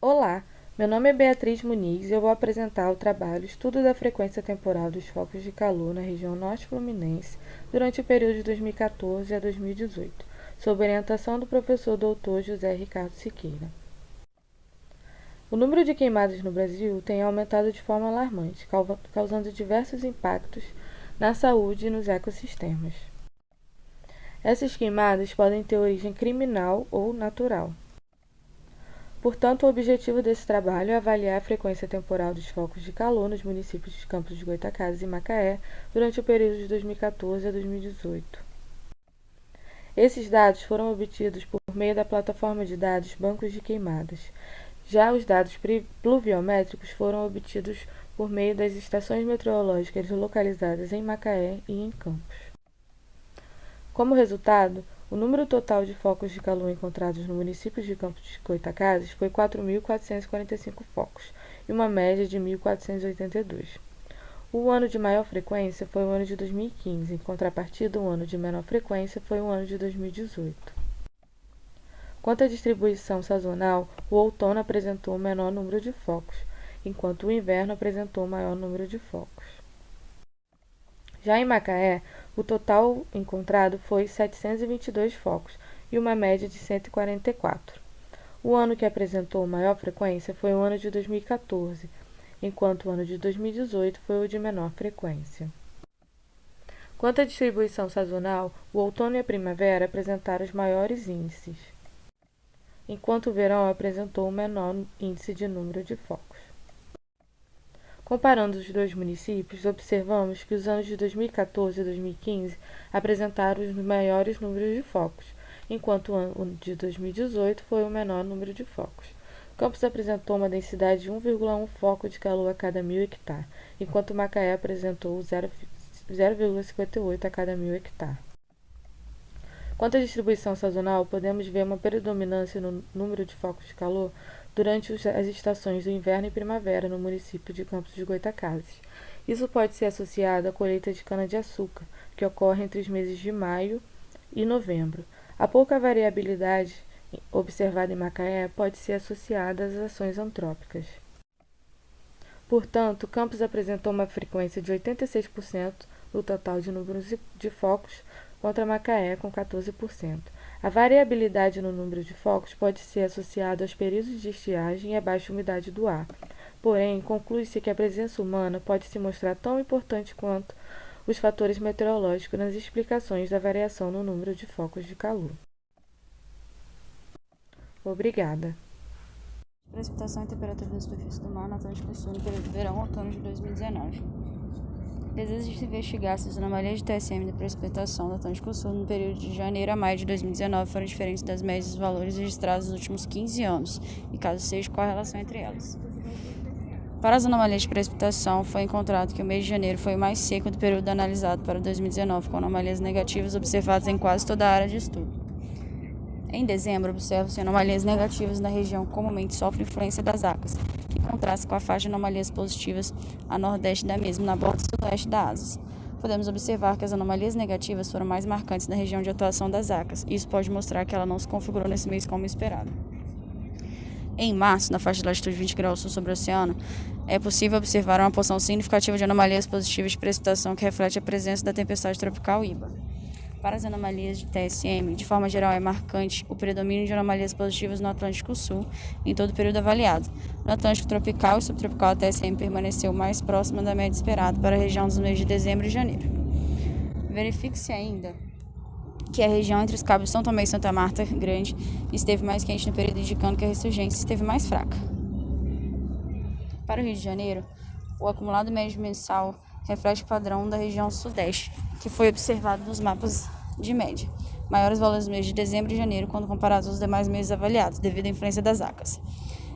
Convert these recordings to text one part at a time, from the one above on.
Olá, meu nome é Beatriz Muniz e eu vou apresentar o trabalho Estudo da frequência temporal dos focos de calor na região norte fluminense durante o período de 2014 a 2018, sob orientação do professor Dr. José Ricardo Siqueira. O número de queimadas no Brasil tem aumentado de forma alarmante, causando diversos impactos na saúde e nos ecossistemas. Essas queimadas podem ter origem criminal ou natural. Portanto, o objetivo desse trabalho é avaliar a frequência temporal dos focos de calor nos municípios de Campos de Goytacazes e Macaé durante o período de 2014 a 2018. Esses dados foram obtidos por meio da plataforma de dados Bancos de Queimadas. Já os dados pluviométricos foram obtidos por meio das estações meteorológicas localizadas em Macaé e em Campos. Como resultado, o número total de focos de calor encontrados no município de Campos de Goytacazes foi 4.445 focos, e uma média de 1.482. O ano de maior frequência foi o ano de 2015, em contrapartida, o ano de menor frequência foi o ano de 2018. Quanto à distribuição sazonal, o outono apresentou o menor número de focos, enquanto o inverno apresentou o maior número de focos. Já em Macaé, o total encontrado foi 722 focos e uma média de 144. O ano que apresentou maior frequência foi o ano de 2014, enquanto o ano de 2018 foi o de menor frequência. Quanto à distribuição sazonal, o outono e a primavera apresentaram os maiores índices, enquanto o verão apresentou o menor índice de número de focos. Comparando os dois municípios, observamos que os anos de 2014 e 2015 apresentaram os maiores números de focos, enquanto o ano de 2018 foi o menor número de focos. Campos apresentou uma densidade de 1,1 foco de calor a cada 1.000 hectares, enquanto Macaé apresentou 0,58 a cada 1.000 hectares. Quanto à distribuição sazonal, podemos ver uma predominância no número de focos de calor durante as estações do inverno e primavera no município de Campos de Goytacazes. Isso pode ser associado à colheita de cana-de-açúcar, que ocorre entre os meses de maio e novembro. A pouca variabilidade observada em Macaé pode ser associada às ações antrópicas. Portanto, Campos apresentou uma frequência de 86% no total de números de focos, contra Macaé com 14%. A variabilidade no número de focos pode ser associada aos períodos de estiagem e à baixa umidade do ar. Porém, conclui-se que a presença humana pode se mostrar tão importante quanto os fatores meteorológicos nas explicações da variação no número de focos de calor. Obrigada. Precipitação e temperatura da superfície do mar no Atlântico Sul no período de verão-outono de 2019. Deseja-se investigar se as anomalias de TSM de precipitação do Atlântico Sul no período de janeiro a maio de 2019 foram diferentes das médias dos valores registrados nos últimos 15 anos, e caso seja, qual a relação entre elas. Para as anomalias de precipitação, foi encontrado que o mês de janeiro foi o mais seco do período analisado para 2019, com anomalias negativas observadas em quase toda a área de estudo. Em dezembro, observam-se anomalias negativas na região que comumente sofre influência das ACAS, que contrasta com a faixa de anomalias positivas a nordeste da mesma, na borda sudoeste da ASAS. Podemos observar que as anomalias negativas foram mais marcantes na região de atuação das ACAS, e isso pode mostrar que ela não se configurou nesse mês como esperado. Em março, na faixa de latitude 20 graus sul sobre o oceano, é possível observar uma porção significativa de anomalias positivas de precipitação que reflete a presença da tempestade tropical Iba. Para as anomalias de TSM, de forma geral, é marcante o predomínio de anomalias positivas no Atlântico Sul em todo o período avaliado. No Atlântico tropical e subtropical, a TSM permaneceu mais próxima da média esperada para a região dos meses de dezembro e janeiro. Verifique-se ainda que a região entre os cabos São Tomé e Santa Marta Grande esteve mais quente no período, indicando que a ressurgência esteve mais fraca. Para o Rio de Janeiro, o acumulado médio mensal reflete o padrão da região sudeste, que foi observado nos mapas de média. Maiores valores nos meses de dezembro e janeiro, quando comparados aos demais meses avaliados, devido à influência das ACAS.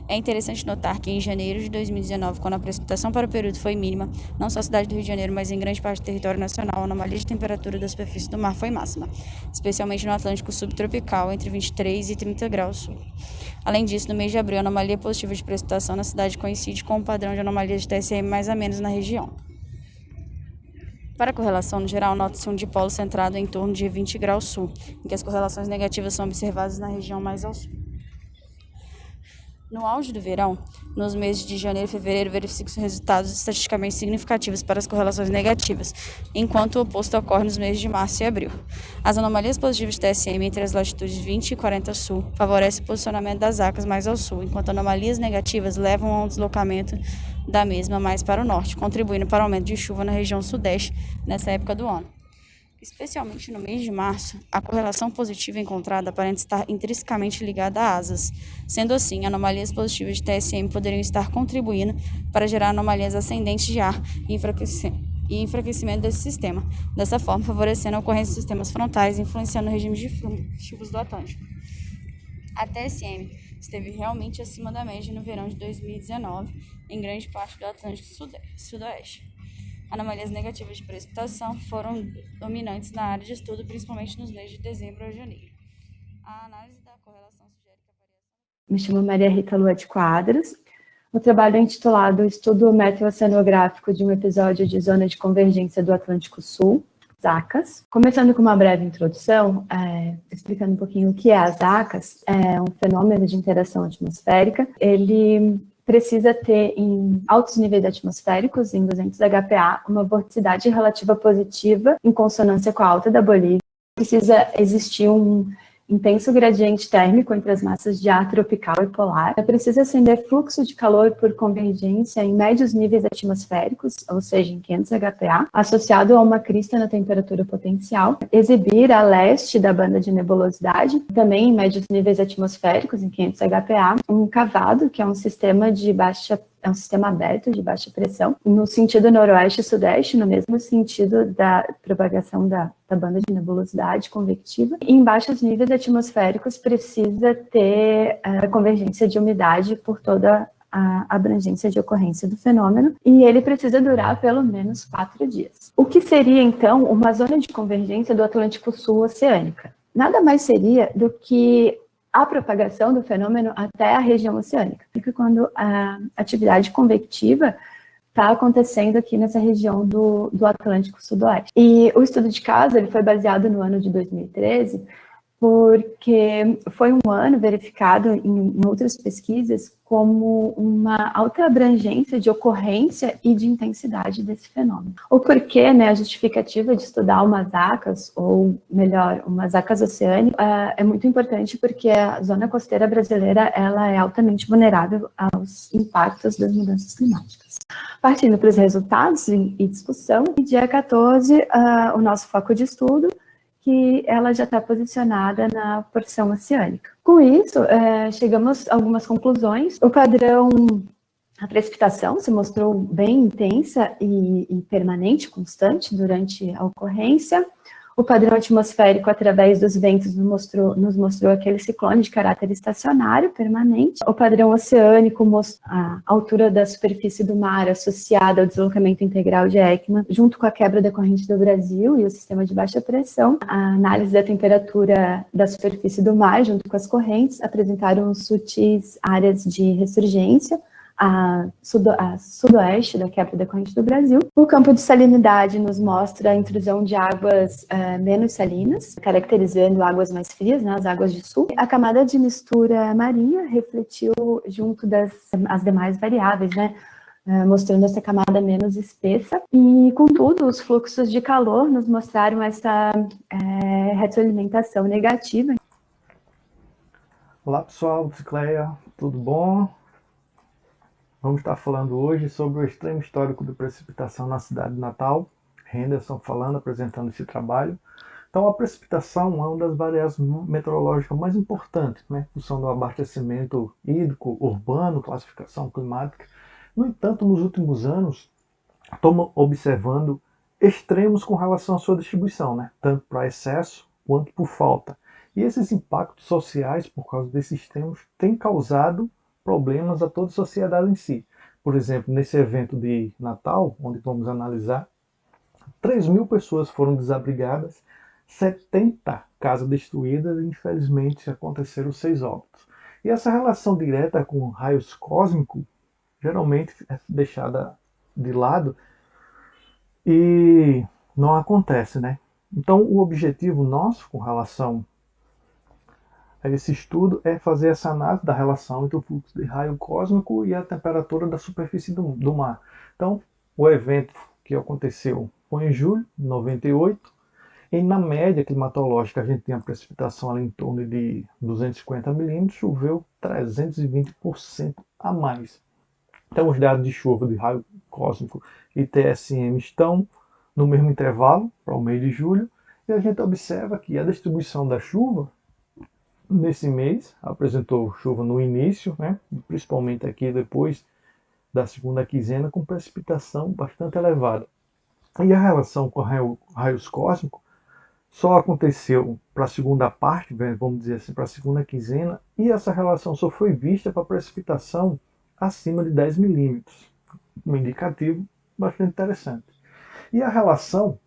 É interessante notar que em janeiro de 2019, quando a precipitação para o período foi mínima, não só a cidade do Rio de Janeiro, mas em grande parte do território nacional, a anomalia de temperatura da superfície do mar foi máxima, especialmente no Atlântico subtropical, entre 23 e 30 graus sul. Além disso, no mês de abril, a anomalia positiva de precipitação na cidade coincide com o padrão de anomalia de TSM mais ou menos na região. Para a correlação, no geral, nota-se um dipolo centrado em torno de 20 graus sul, em que as correlações negativas são observadas na região mais ao sul. No auge do verão, nos meses de janeiro e fevereiro, verificam-se resultados estatisticamente significativos para as correlações negativas, enquanto o oposto ocorre nos meses de março e abril. As anomalias positivas de TSM entre as latitudes 20 e 40 sul favorecem o posicionamento das ACAS mais ao sul, enquanto anomalias negativas levam a um deslocamento da mesma mais para o norte, contribuindo para o aumento de chuva na região sudeste nessa época do ano. Especialmente no mês de março, a correlação positiva encontrada aparenta estar intrinsecamente ligada a asas. Sendo assim, anomalias positivas de TSM poderiam estar contribuindo para gerar anomalias ascendentes de ar e enfraquecimento desse sistema, dessa forma favorecendo a ocorrência de sistemas frontais, influenciando o regime de chuvas do Atlântico. A TSM esteve realmente acima da média no verão de 2019, em grande parte do Atlântico Sudoeste. Anomalias negativas de precipitação foram dominantes na área de estudo, principalmente nos meses de dezembro a janeiro. A análise da correlação sugere que a variação... Me chamo Maria Rita Lua de Quadros. O trabalho é intitulado Estudo Meteoceanográfico de um episódio de Zona de Convergência do Atlântico Sul, ZACAS. Começando com uma breve introdução, explicando um pouquinho o que é as ZACAS. É um fenômeno de interação atmosférica. Ele precisa ter em altos níveis atmosféricos, em 200 HPA, uma vorticidade relativa positiva em consonância com a alta da Bolívia. Precisa existir um intenso gradiente térmico entre as massas de ar tropical e polar. Precisa acender fluxo de calor por convergência em médios níveis atmosféricos, ou seja, em 500 HPA, associado a uma crista na temperatura potencial. Exibir a leste da banda de nebulosidade, também em médios níveis atmosféricos, em 500 HPA. Um cavado, que é um sistema aberto de baixa pressão, no sentido noroeste e sudeste, no mesmo sentido da propagação da banda de nebulosidade convectiva. E em baixos níveis atmosféricos precisa ter a convergência de umidade por toda a abrangência de ocorrência do fenômeno, e ele precisa durar pelo menos 4 dias. O que seria, então, uma zona de convergência do Atlântico Sul oceânica? Nada mais seria do que a propagação do fenômeno até a região oceânica. Fica quando a atividade convectiva está acontecendo aqui nessa região do Atlântico Sudoeste. E o estudo de caso ele foi baseado no ano de 2013, porque foi um ano verificado em outras pesquisas como uma alta abrangência de ocorrência e de intensidade desse fenômeno. O porquê, né, a justificativa de estudar umas ACAS, ou melhor, umas ACAS oceânicas, é muito importante porque a zona costeira brasileira ela é altamente vulnerável aos impactos das mudanças climáticas. Partindo para os resultados e discussão, no dia 14, o nosso foco de estudo, que ela já está posicionada na porção oceânica. Com isso, chegamos a algumas conclusões. O padrão, a precipitação se mostrou bem intensa e permanente, constante durante a ocorrência. O padrão atmosférico, através dos ventos, nos mostrou aquele ciclone de caráter estacionário, permanente. O padrão oceânico, a altura da superfície do mar associada ao deslocamento integral de Ekman, junto com a quebra da corrente do Brasil e o sistema de baixa pressão. A análise da temperatura da superfície do mar, junto com as correntes, apresentaram sutis áreas de ressurgência, a sudoeste da quebra da corrente do Brasil. O campo de salinidade nos mostra a intrusão de águas menos salinas, caracterizando águas mais frias, né, as águas de sul. A camada de mistura marinha refletiu junto as demais variáveis, né, mostrando essa camada menos espessa. E, contudo, os fluxos de calor nos mostraram essa retroalimentação negativa. Olá pessoal, Cicleia, tudo bom? Vamos estar falando hoje sobre o extremo histórico de precipitação na cidade de Natal. Henderson falando, apresentando esse trabalho. Então, a precipitação é uma das variáveis meteorológicas mais importantes, né? Em função do abastecimento hídrico, urbano, classificação climática. No entanto, nos últimos anos, estamos observando extremos com relação à sua distribuição, né? Tanto para excesso quanto por falta. E esses impactos sociais, por causa desses extremos, têm causado problemas a toda a sociedade em si. Por exemplo, nesse evento de Natal, onde vamos analisar, 3.000 pessoas foram desabrigadas, 70 casas destruídas e, infelizmente, aconteceram 6 óbitos. E essa relação direta com raios cósmicos geralmente é deixada de lado e não acontece, né? Então, o objetivo nosso com relação esse estudo é fazer essa análise da relação entre o fluxo de raio cósmico e a temperatura da superfície do mar. Então, o evento que aconteceu foi em julho de 98, e na média climatológica a gente tinha precipitação ali em torno de 250 milímetros, choveu 320% a mais. Então, os dados de chuva de raio cósmico e TSM estão no mesmo intervalo para o mês de julho, e a gente observa que a distribuição da chuva nesse mês apresentou chuva no início, né, principalmente aqui depois da segunda quinzena, com precipitação bastante elevada. E a relação com raios cósmicos só aconteceu para a segunda parte, vamos dizer assim, para a segunda quinzena, e essa relação só foi vista para precipitação acima de 10 milímetros, um indicativo bastante interessante. E a relação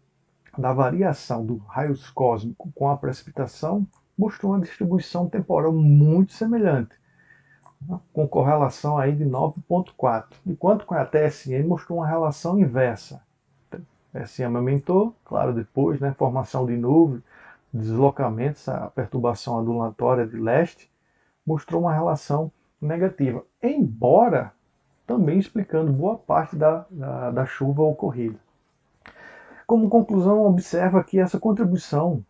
da variação do raios cósmico com a precipitação mostrou uma distribuição temporal muito semelhante, com correlação aí de 9,4, enquanto com a TSM mostrou uma relação inversa. A TSM aumentou, claro, depois, né, formação de nuvem, deslocamentos, a perturbação ondulatória de leste, mostrou uma relação negativa, embora também explicando boa parte da chuva ocorrida. Como conclusão, observa que essa contribuição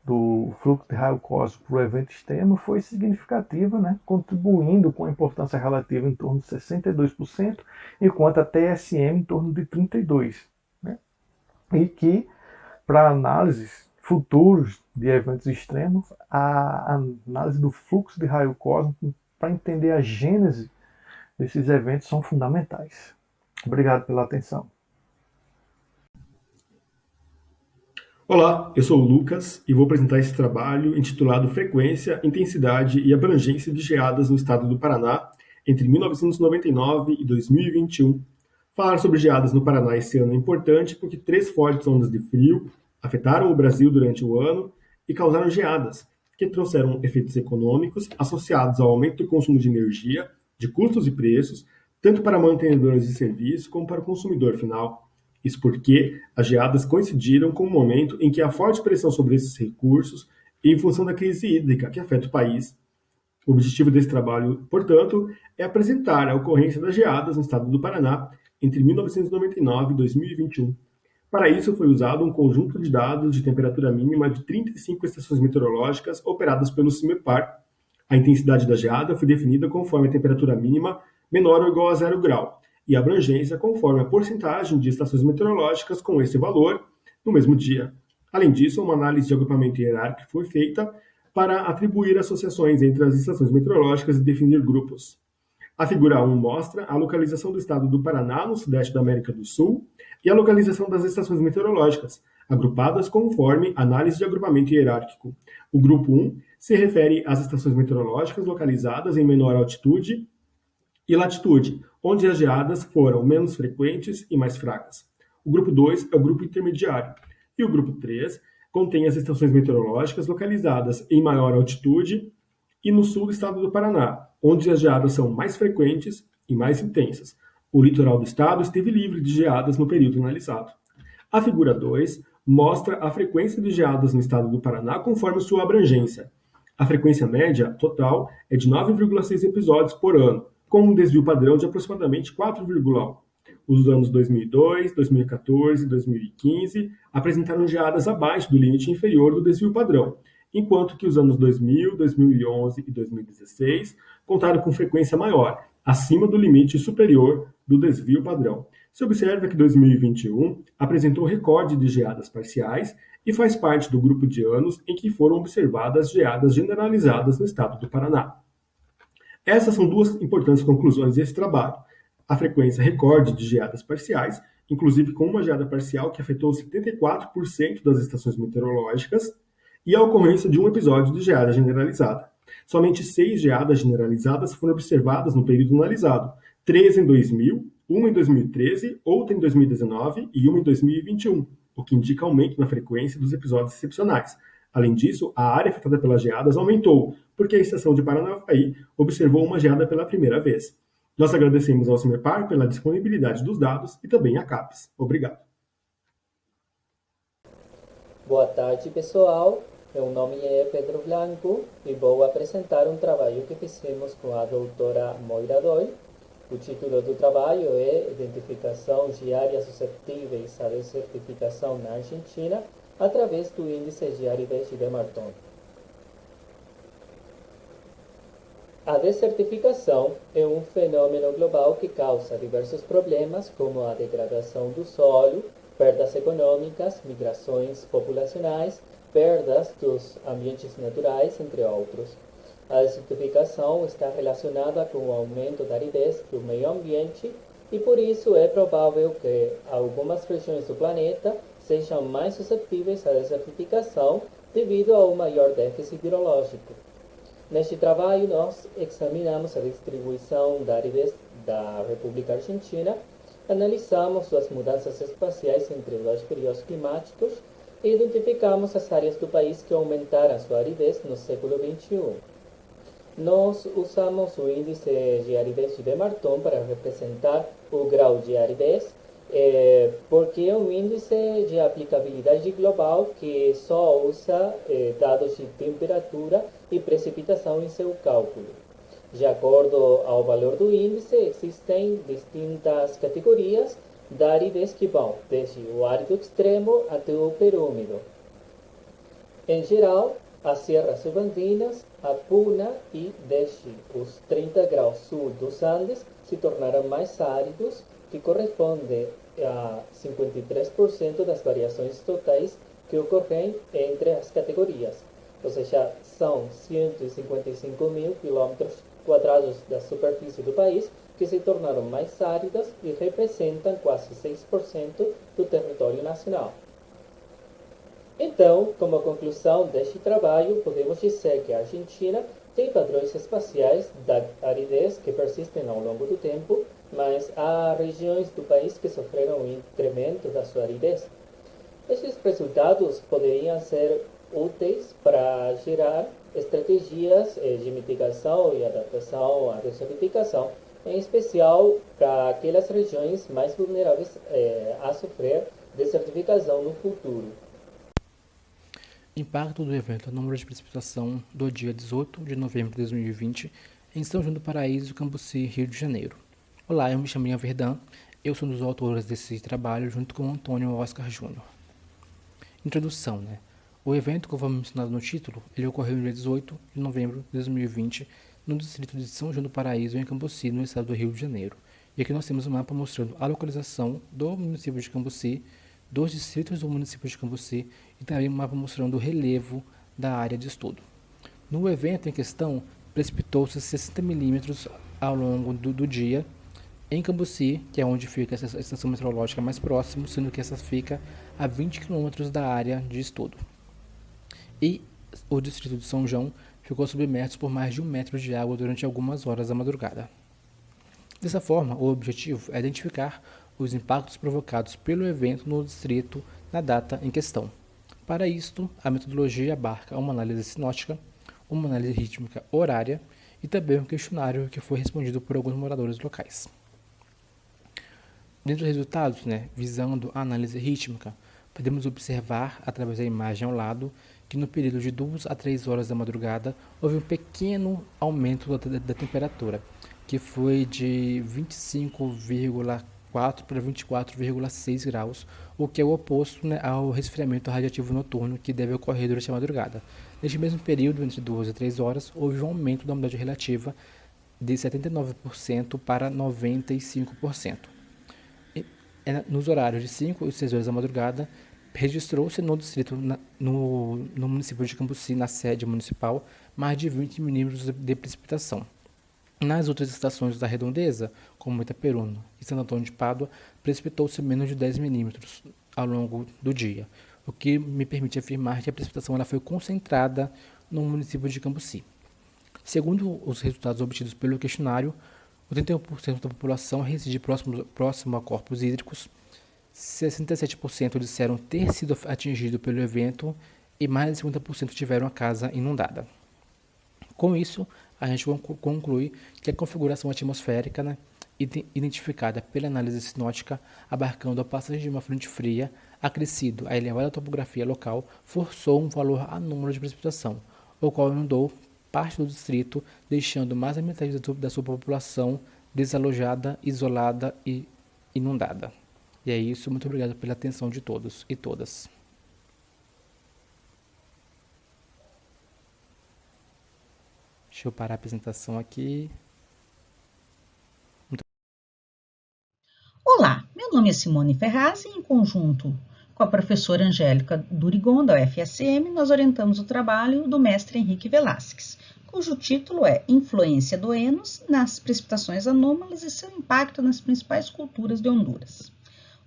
do fluxo de raio cósmico para o evento extremo foi significativa, né, contribuindo com a importância relativa em torno de 62%, enquanto a TSM em torno de 32%. Né, e que, para análises futuros de eventos extremos, a análise do fluxo de raio cósmico para entender a gênese desses eventos são fundamentais. Obrigado pela atenção. Olá, eu sou o Lucas e vou apresentar esse trabalho intitulado Frequência, Intensidade e Abrangência de Geadas no Estado do Paraná entre 1999 e 2021. Falar sobre geadas no Paraná esse ano é importante porque 3 fortes ondas de frio afetaram o Brasil durante o ano e causaram geadas, que trouxeram efeitos econômicos associados ao aumento do consumo de energia, de custos e preços, tanto para mantenedores de serviço como para o consumidor final. Isso porque as geadas coincidiram com o momento em que há forte pressão sobre esses recursos em função da crise hídrica que afeta o país. O objetivo desse trabalho, portanto, é apresentar a ocorrência das geadas no estado do Paraná entre 1999 e 2021. Para isso, foi usado um conjunto de dados de temperatura mínima de 35 estações meteorológicas operadas pelo CIMEPAR. A intensidade da geada foi definida conforme a temperatura mínima menor ou igual a 0 grau, e a abrangência conforme a porcentagem de estações meteorológicas com esse valor no mesmo dia. Além disso, uma análise de agrupamento hierárquico foi feita para atribuir associações entre as estações meteorológicas e definir grupos. A figura 1 mostra a localização do estado do Paraná no sudeste da América do Sul e a localização das estações meteorológicas, agrupadas conforme análise de agrupamento hierárquico. O grupo 1 se refere às estações meteorológicas localizadas em menor altitude e latitude, onde as geadas foram menos frequentes e mais fracas. O grupo 2 é o grupo intermediário. E o grupo 3 contém as estações meteorológicas localizadas em maior altitude e no sul do estado do Paraná, onde as geadas são mais frequentes e mais intensas. O litoral do estado esteve livre de geadas no período analisado. A figura 2 mostra a frequência de geadas no estado do Paraná conforme sua abrangência. A frequência média total é de 9,6 episódios por ano, com um desvio padrão de aproximadamente 4,1. Os anos 2002, 2014 e 2015 apresentaram geadas abaixo do limite inferior do desvio padrão, enquanto que os anos 2000, 2011 e 2016 contaram com frequência maior, acima do limite superior do desvio padrão. Se observa que 2021 apresentou recorde de geadas parciais e faz parte do grupo de anos em que foram observadas geadas generalizadas no estado do Paraná. Essas são 2 importantes conclusões desse trabalho. A frequência recorde de geadas parciais, inclusive com uma geada parcial que afetou 74% das estações meteorológicas, e a ocorrência de um episódio de geada generalizada. Somente 6 geadas generalizadas foram observadas no período analisado, 3 em 2000, uma em 2013, outra em 2019 e uma em 2021, o que indica aumento na frequência dos episódios excepcionais. Além disso, a área afetada pelas geadas aumentou, porque a estação de Paranavaí observou uma geada pela primeira vez. Nós agradecemos ao CIMEPAR pela disponibilidade dos dados e também à CAPES. Obrigado. Boa tarde, pessoal. Meu nome é Pedro Blanco e vou apresentar um trabalho que fizemos com a doutora Moira Doyle. O título do trabalho é Identificação de áreas suscetíveis à desertificação na Argentina através do índice de aridez de Marton. A desertificação é um fenômeno global que causa diversos problemas, como a degradação do solo, perdas econômicas, migrações populacionais, perdas dos ambientes naturais, entre outros. A desertificação está relacionada com o aumento da aridez do meio ambiente e por isso é provável que algumas regiões do planeta sejam mais suscetíveis à desertificação devido a um maior déficit hidrológico. Neste trabalho, nós examinamos a distribuição da aridez da República Argentina, analisamos suas mudanças espaciais entre os dois períodos climáticos e identificamos as áreas do país que aumentaram sua aridez no século XXI. Nós usamos o índice de aridez de Marton para representar o grau de aridez, porque é um índice de aplicabilidade global que só usa dados de temperatura e precipitação em seu cálculo. De acordo ao valor do índice, existem distintas categorias da aridez que vão desde o árido extremo até o perúmido. Em geral, as serras subandinas, a Puna e desde os 30 graus sul dos Andes se tornaram mais áridos, que corresponde a 53% das variações totais que ocorrem entre as categorias, ou seja, são 155 mil quilômetros quadrados da superfície do país que se tornaram mais áridas e representam quase 6% do território nacional. Então, como conclusão deste trabalho, podemos dizer que a Argentina tem padrões espaciais da aridez que persistem ao longo do tempo, mas há regiões do país que sofreram um incremento da sua aridez. Esses resultados poderiam ser úteis para gerar estratégias de mitigação e adaptação à desertificação, em especial para aquelas regiões mais vulneráveis a sofrer desertificação no futuro. Impacto do evento Número de Precipitação do dia 18 de novembro de 2020 em São João do Paraíso, Cambuci, Rio de Janeiro. Olá, eu me chamo Ian Verdun, eu sou um dos autores desse trabalho junto com o Antônio Oscar Júnior. Introdução, O evento, conforme mencionado no título, ele ocorreu no dia 18 de novembro de 2020 no distrito de São João do Paraíso, em Cambuci, no estado do Rio de Janeiro. E aqui nós temos um mapa mostrando a localização do município de Cambuci, dos distritos do município de Cambuci e também um mapa mostrando o relevo da área de estudo. No evento em questão, precipitou-se 60 milímetros ao longo do dia em Cambuci, que é onde fica essa estação meteorológica mais próxima, sendo que essa fica a 20 quilômetros da área de estudo. E o distrito de São João ficou submerso por mais de 1 metro de água durante algumas horas da madrugada. Dessa forma, o objetivo é identificar os impactos provocados pelo evento no distrito na data em questão. Para isto, a metodologia abarca uma análise sinótica, uma análise rítmica horária e também um questionário que foi respondido por alguns moradores locais. Dentro dos resultados, visando a análise rítmica, podemos observar, através da imagem ao lado, que no período de 2 a 3 horas da madrugada houve um pequeno aumento da temperatura, que foi de 25,4 para 24,6 graus, o que é o oposto ao resfriamento radiativo noturno que deve ocorrer durante a madrugada. Neste mesmo período, entre 2 e 3 horas, houve um aumento da umidade relativa de 79% para 95%. Nos horários de 5 e 6 horas da madrugada, registrou-se no distrito, no município de Cambuci, na sede municipal, mais de 20 milímetros de precipitação. Nas outras estações da redondeza, como Itaperuna e Santo Antônio de Pádua, precipitou-se menos de 10 milímetros ao longo do dia, o que me permite afirmar que a precipitação ela foi concentrada no município de Cambuci. Segundo os resultados obtidos pelo questionário, 81% da população reside próximo a corpos hídricos, 67% disseram ter sido atingido pelo evento e mais de 50% tiveram a casa inundada. Com isso, a gente conclui que a configuração atmosférica identificada pela análise sinótica, abarcando a passagem de uma frente fria, acrescido a elevada topografia local, forçou um valor anômalo de precipitação, o qual inundou parte do distrito, deixando mais da metade da sua população desalojada, isolada e inundada. E é isso, muito obrigado pela atenção de todos e todas. Deixa eu parar a apresentação aqui. Olá, meu nome é Simone Ferraz e em conjunto com a professora Angélica Durigon, da UFSM, nós orientamos o trabalho do mestre Henrique Velasquez, cujo título é Influência do Enos nas precipitações anômalas e seu impacto nas principais culturas de Honduras.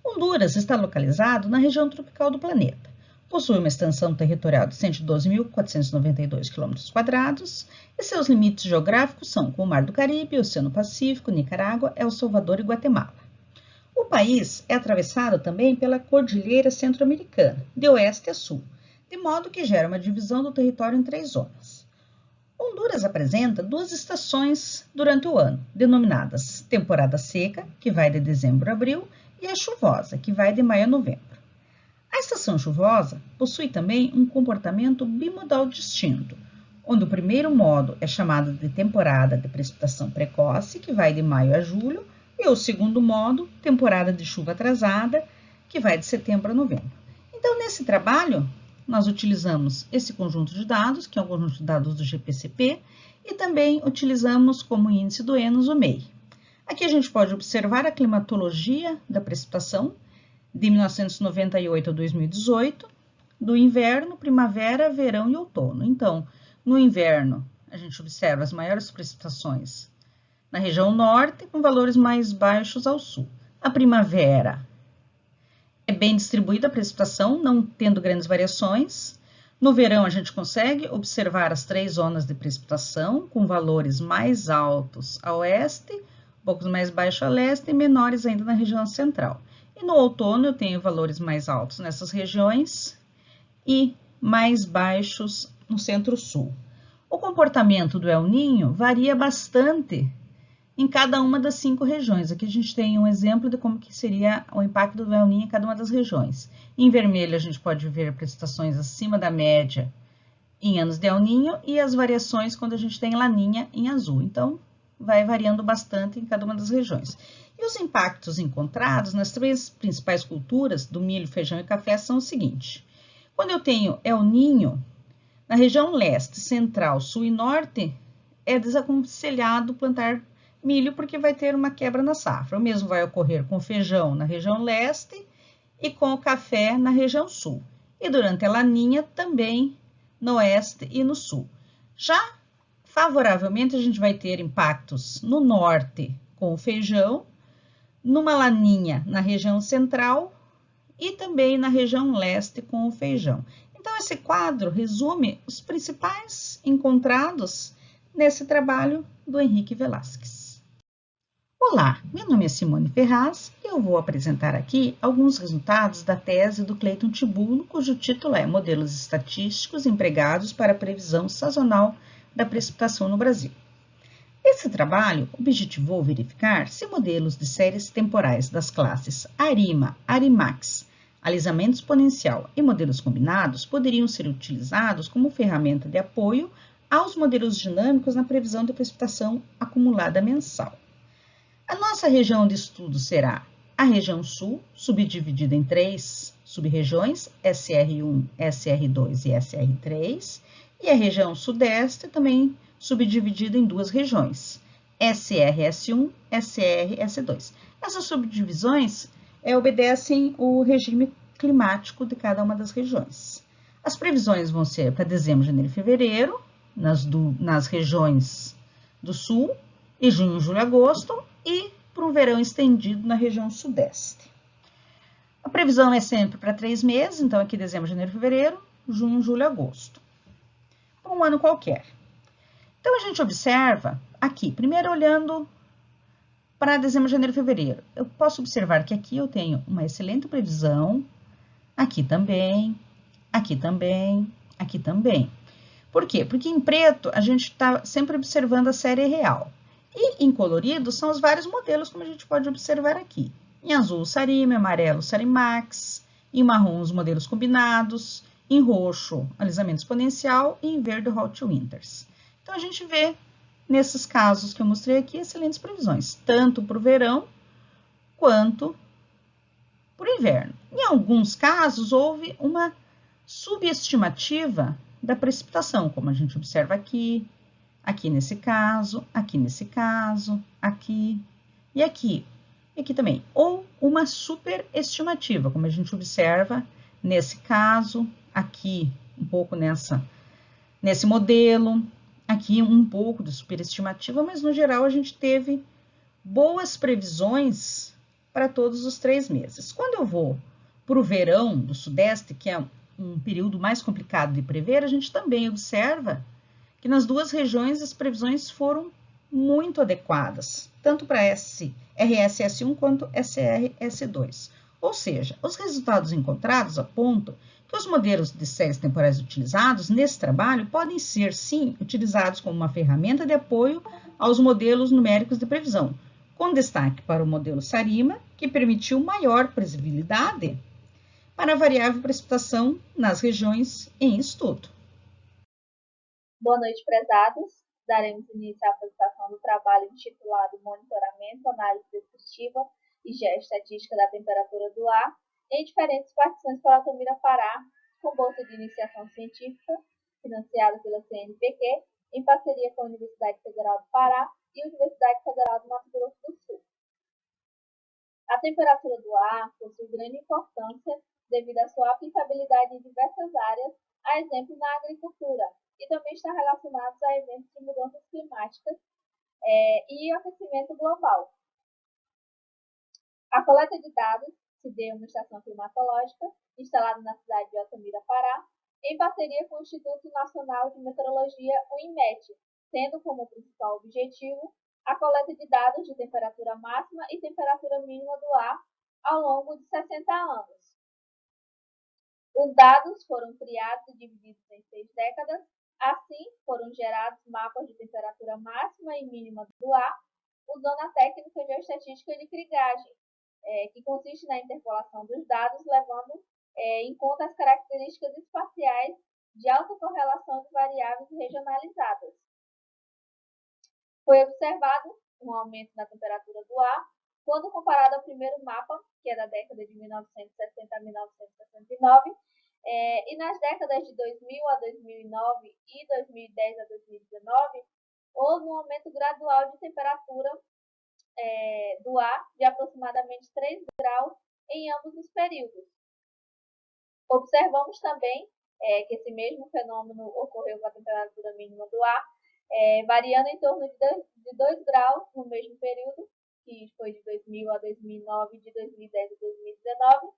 Honduras está localizado na região tropical do planeta. Possui uma extensão territorial de 112.492 km² e seus limites geográficos são com o Mar do Caribe, Oceano Pacífico, Nicarágua, El Salvador e Guatemala. O país é atravessado também pela Cordilheira Centro-Americana, de oeste a sul, de modo que gera uma divisão do território em 3 zonas. Honduras apresenta 2 estações durante o ano, denominadas temporada seca, que vai de dezembro a abril, e a chuvosa, que vai de maio a novembro. A estação chuvosa possui também um comportamento bimodal distinto, onde o primeiro modo é chamado de temporada de precipitação precoce, que vai de maio a julho, e o segundo modo, temporada de chuva atrasada, que vai de setembro a novembro. Então, nesse trabalho, nós utilizamos esse conjunto de dados, que é um conjunto de dados do GPCP, e também utilizamos como índice do Enos o MEI. Aqui a gente pode observar a climatologia da precipitação de 1998 a 2018, do inverno, primavera, verão e outono. Então, no inverno, a gente observa as maiores precipitações na região norte, com valores mais baixos ao sul. A primavera é bem distribuída a precipitação, não tendo grandes variações. No verão, a gente consegue observar as 3 zonas de precipitação, com valores mais altos a oeste, poucos mais baixos a leste e menores ainda na região central. E no outono, eu tenho valores mais altos nessas regiões e mais baixos no centro-sul. O comportamento do El Niño varia bastante em cada uma das 5 regiões. Aqui a gente tem um exemplo de como que seria o impacto do El Niño em cada uma das regiões. Em vermelho, a gente pode ver precipitações acima da média em anos de El Niño e as variações quando a gente tem Laninha em azul. Então, vai variando bastante em cada uma das regiões. E os impactos encontrados nas 3 principais culturas, do milho, feijão e café, são o seguinte. Quando eu tenho El Niño, na região leste, central, sul e norte, é desaconselhado plantar milho porque vai ter uma quebra na safra. O mesmo vai ocorrer com o feijão na região leste e com o café na região sul. E durante a Laninha também no oeste e no sul. Já favoravelmente, a gente vai ter impactos no norte com o feijão, numa Laninha na região central e também na região leste com o feijão. Então, esse quadro resume os principais encontrados nesse trabalho do Henrique Velasquez. Olá, meu nome é Simone Ferraz e eu vou apresentar aqui alguns resultados da tese do Cleiton Tibulo, cujo título é Modelos Estatísticos Empregados para a Previsão Sazonal da Precipitação no Brasil. Esse trabalho objetivou verificar se modelos de séries temporais das classes ARIMA, ARIMAX, alisamento exponencial e modelos combinados poderiam ser utilizados como ferramenta de apoio aos modelos dinâmicos na previsão de precipitação acumulada mensal. A nossa região de estudo será a região sul, subdividida em 3 sub-regiões, SR1, SR2 e SR3, e a região sudeste também subdividida em 2 regiões, SR-S1, SR-S2. Essas subdivisões obedecem o regime climático de cada uma das regiões. As previsões vão ser para dezembro, janeiro e fevereiro, nas regiões do sul, e junho, julho e agosto, e para um verão estendido na região sudeste. A previsão é sempre para 3 meses, então aqui dezembro, janeiro e fevereiro, junho, julho e agosto. Um ano qualquer. Então, a gente observa aqui, primeiro olhando para dezembro, janeiro e fevereiro. Eu posso observar que aqui eu tenho uma excelente previsão, aqui também, aqui também, aqui também. Por quê? Porque em preto a gente está sempre observando a série real. E em colorido são os vários modelos, como a gente pode observar aqui. Em azul, o Sarim, em amarelo, o Sarimax, em marrom, os modelos combinados, em roxo, alisamento exponencial e em verde, Hot Winters. Então, a gente vê, nesses casos que eu mostrei aqui, excelentes previsões, tanto para o verão quanto para o inverno. Em alguns casos, houve uma subestimativa da precipitação, como a gente observa aqui, aqui nesse caso, aqui nesse caso, aqui e aqui. E aqui também. Ou uma superestimativa, como a gente observa nesse caso, aqui um pouco nesse modelo, aqui um pouco de superestimativa, mas no geral a gente teve boas previsões para todos os 3 meses. Quando eu vou para o verão do Sudeste, que é um período mais complicado de prever, a gente também observa que nas 2 regiões as previsões foram muito adequadas, tanto para RSS1 quanto SRS2. Ou seja, os resultados encontrados apontam que os modelos de séries temporais utilizados nesse trabalho podem ser, sim, utilizados como uma ferramenta de apoio aos modelos numéricos de previsão, com destaque para o modelo SARIMA, que permitiu maior previsibilidade para a variável precipitação nas regiões em estudo. Boa noite, prezados. Daremos início à apresentação do trabalho intitulado Monitoramento, Análise Descritiva e Geoestatística da Temperatura do Ar em diferentes partições para Altamira, Pará, com bolsa de iniciação científica, financiada pela CNPq, em parceria com a Universidade Federal do Pará e a Universidade Federal do Mato Grosso do Sul. A temperatura do ar possui grande importância devido à sua aplicabilidade em diversas áreas, a exemplo na agricultura, e também está relacionado a eventos de mudanças climáticas e aquecimento global. A coleta de dados se deu em uma estação climatológica instalada na cidade de Altamira, Pará, em parceria com o Instituto Nacional de Meteorologia, o INMET, tendo como principal objetivo a coleta de dados de temperatura máxima e temperatura mínima do ar ao longo de 60 anos. Os dados foram criados e divididos em 6 décadas. Assim, foram gerados mapas de temperatura máxima e mínima do ar, usando a técnica geoestatística de krigagem, que consiste na interpolação dos dados, levando em conta as características espaciais de alta correlação de variáveis regionalizadas. Foi observado um aumento na temperatura do ar quando comparado ao primeiro mapa, que é da década de 1960 a 1969, e nas décadas de 2000 a 2009 e 2010 a 2019, houve um aumento gradual de temperatura do ar de aproximadamente 3 graus em ambos os períodos. Observamos também que esse mesmo fenômeno ocorreu com a temperatura mínima do ar, variando em torno de 2 graus no mesmo período, que foi de 2000 a 2009 e de 2010 a 2019,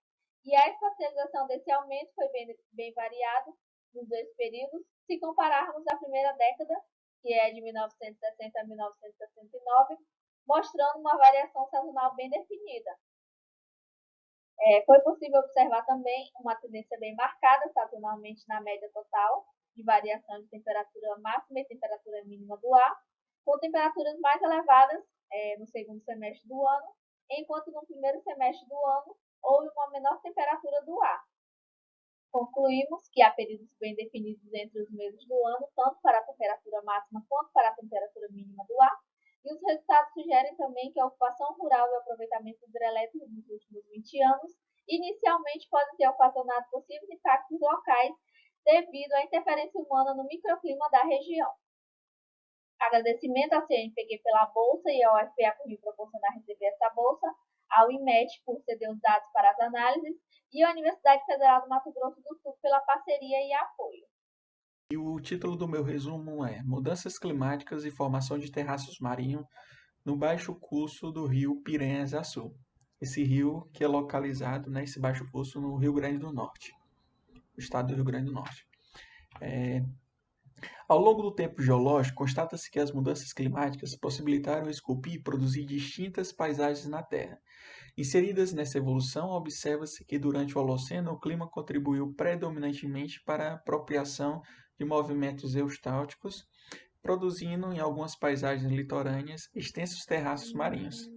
e a espacialização desse aumento foi bem variado nos 2 períodos, se compararmos a primeira década, que é de 1960 a 1969, mostrando uma variação sazonal bem definida. Foi possível observar também uma tendência bem marcada sazonalmente na média total de variação de temperatura máxima e temperatura mínima do ar, com temperaturas mais elevadas no segundo semestre do ano, enquanto no primeiro semestre do ano houve uma menor temperatura do ar. Concluímos que há períodos bem definidos entre os meses do ano, tanto para a temperatura máxima quanto para a temperatura mínima do ar, e os resultados sugerem também que a ocupação rural e o aproveitamento hidrelétrico nos últimos 20 anos inicialmente podem ter ocasionado possíveis impactos locais devido à interferência humana no microclima da região. Agradecimento à CNPq pela bolsa e ao UFPA por me proporcionar receber essa bolsa, ao INMET por ceder os dados para as análises e à Universidade Federal do Mato Grosso do Sul pela parceria e apoio. E o título do meu resumo é Mudanças Climáticas e Formação de Terraços Marinhos no baixo curso do rio Piranhas-Açu. Esse rio que é localizado nesse baixo curso no Rio Grande do Norte, no estado do Rio Grande do Norte. Ao longo do tempo geológico, constata-se que as mudanças climáticas possibilitaram esculpir e produzir distintas paisagens na Terra. Inseridas nessa evolução, observa-se que durante o Holoceno o clima contribuiu predominantemente para a apropriação de movimentos eustálticos produzindo em algumas paisagens litorâneas extensos terraços marinhos.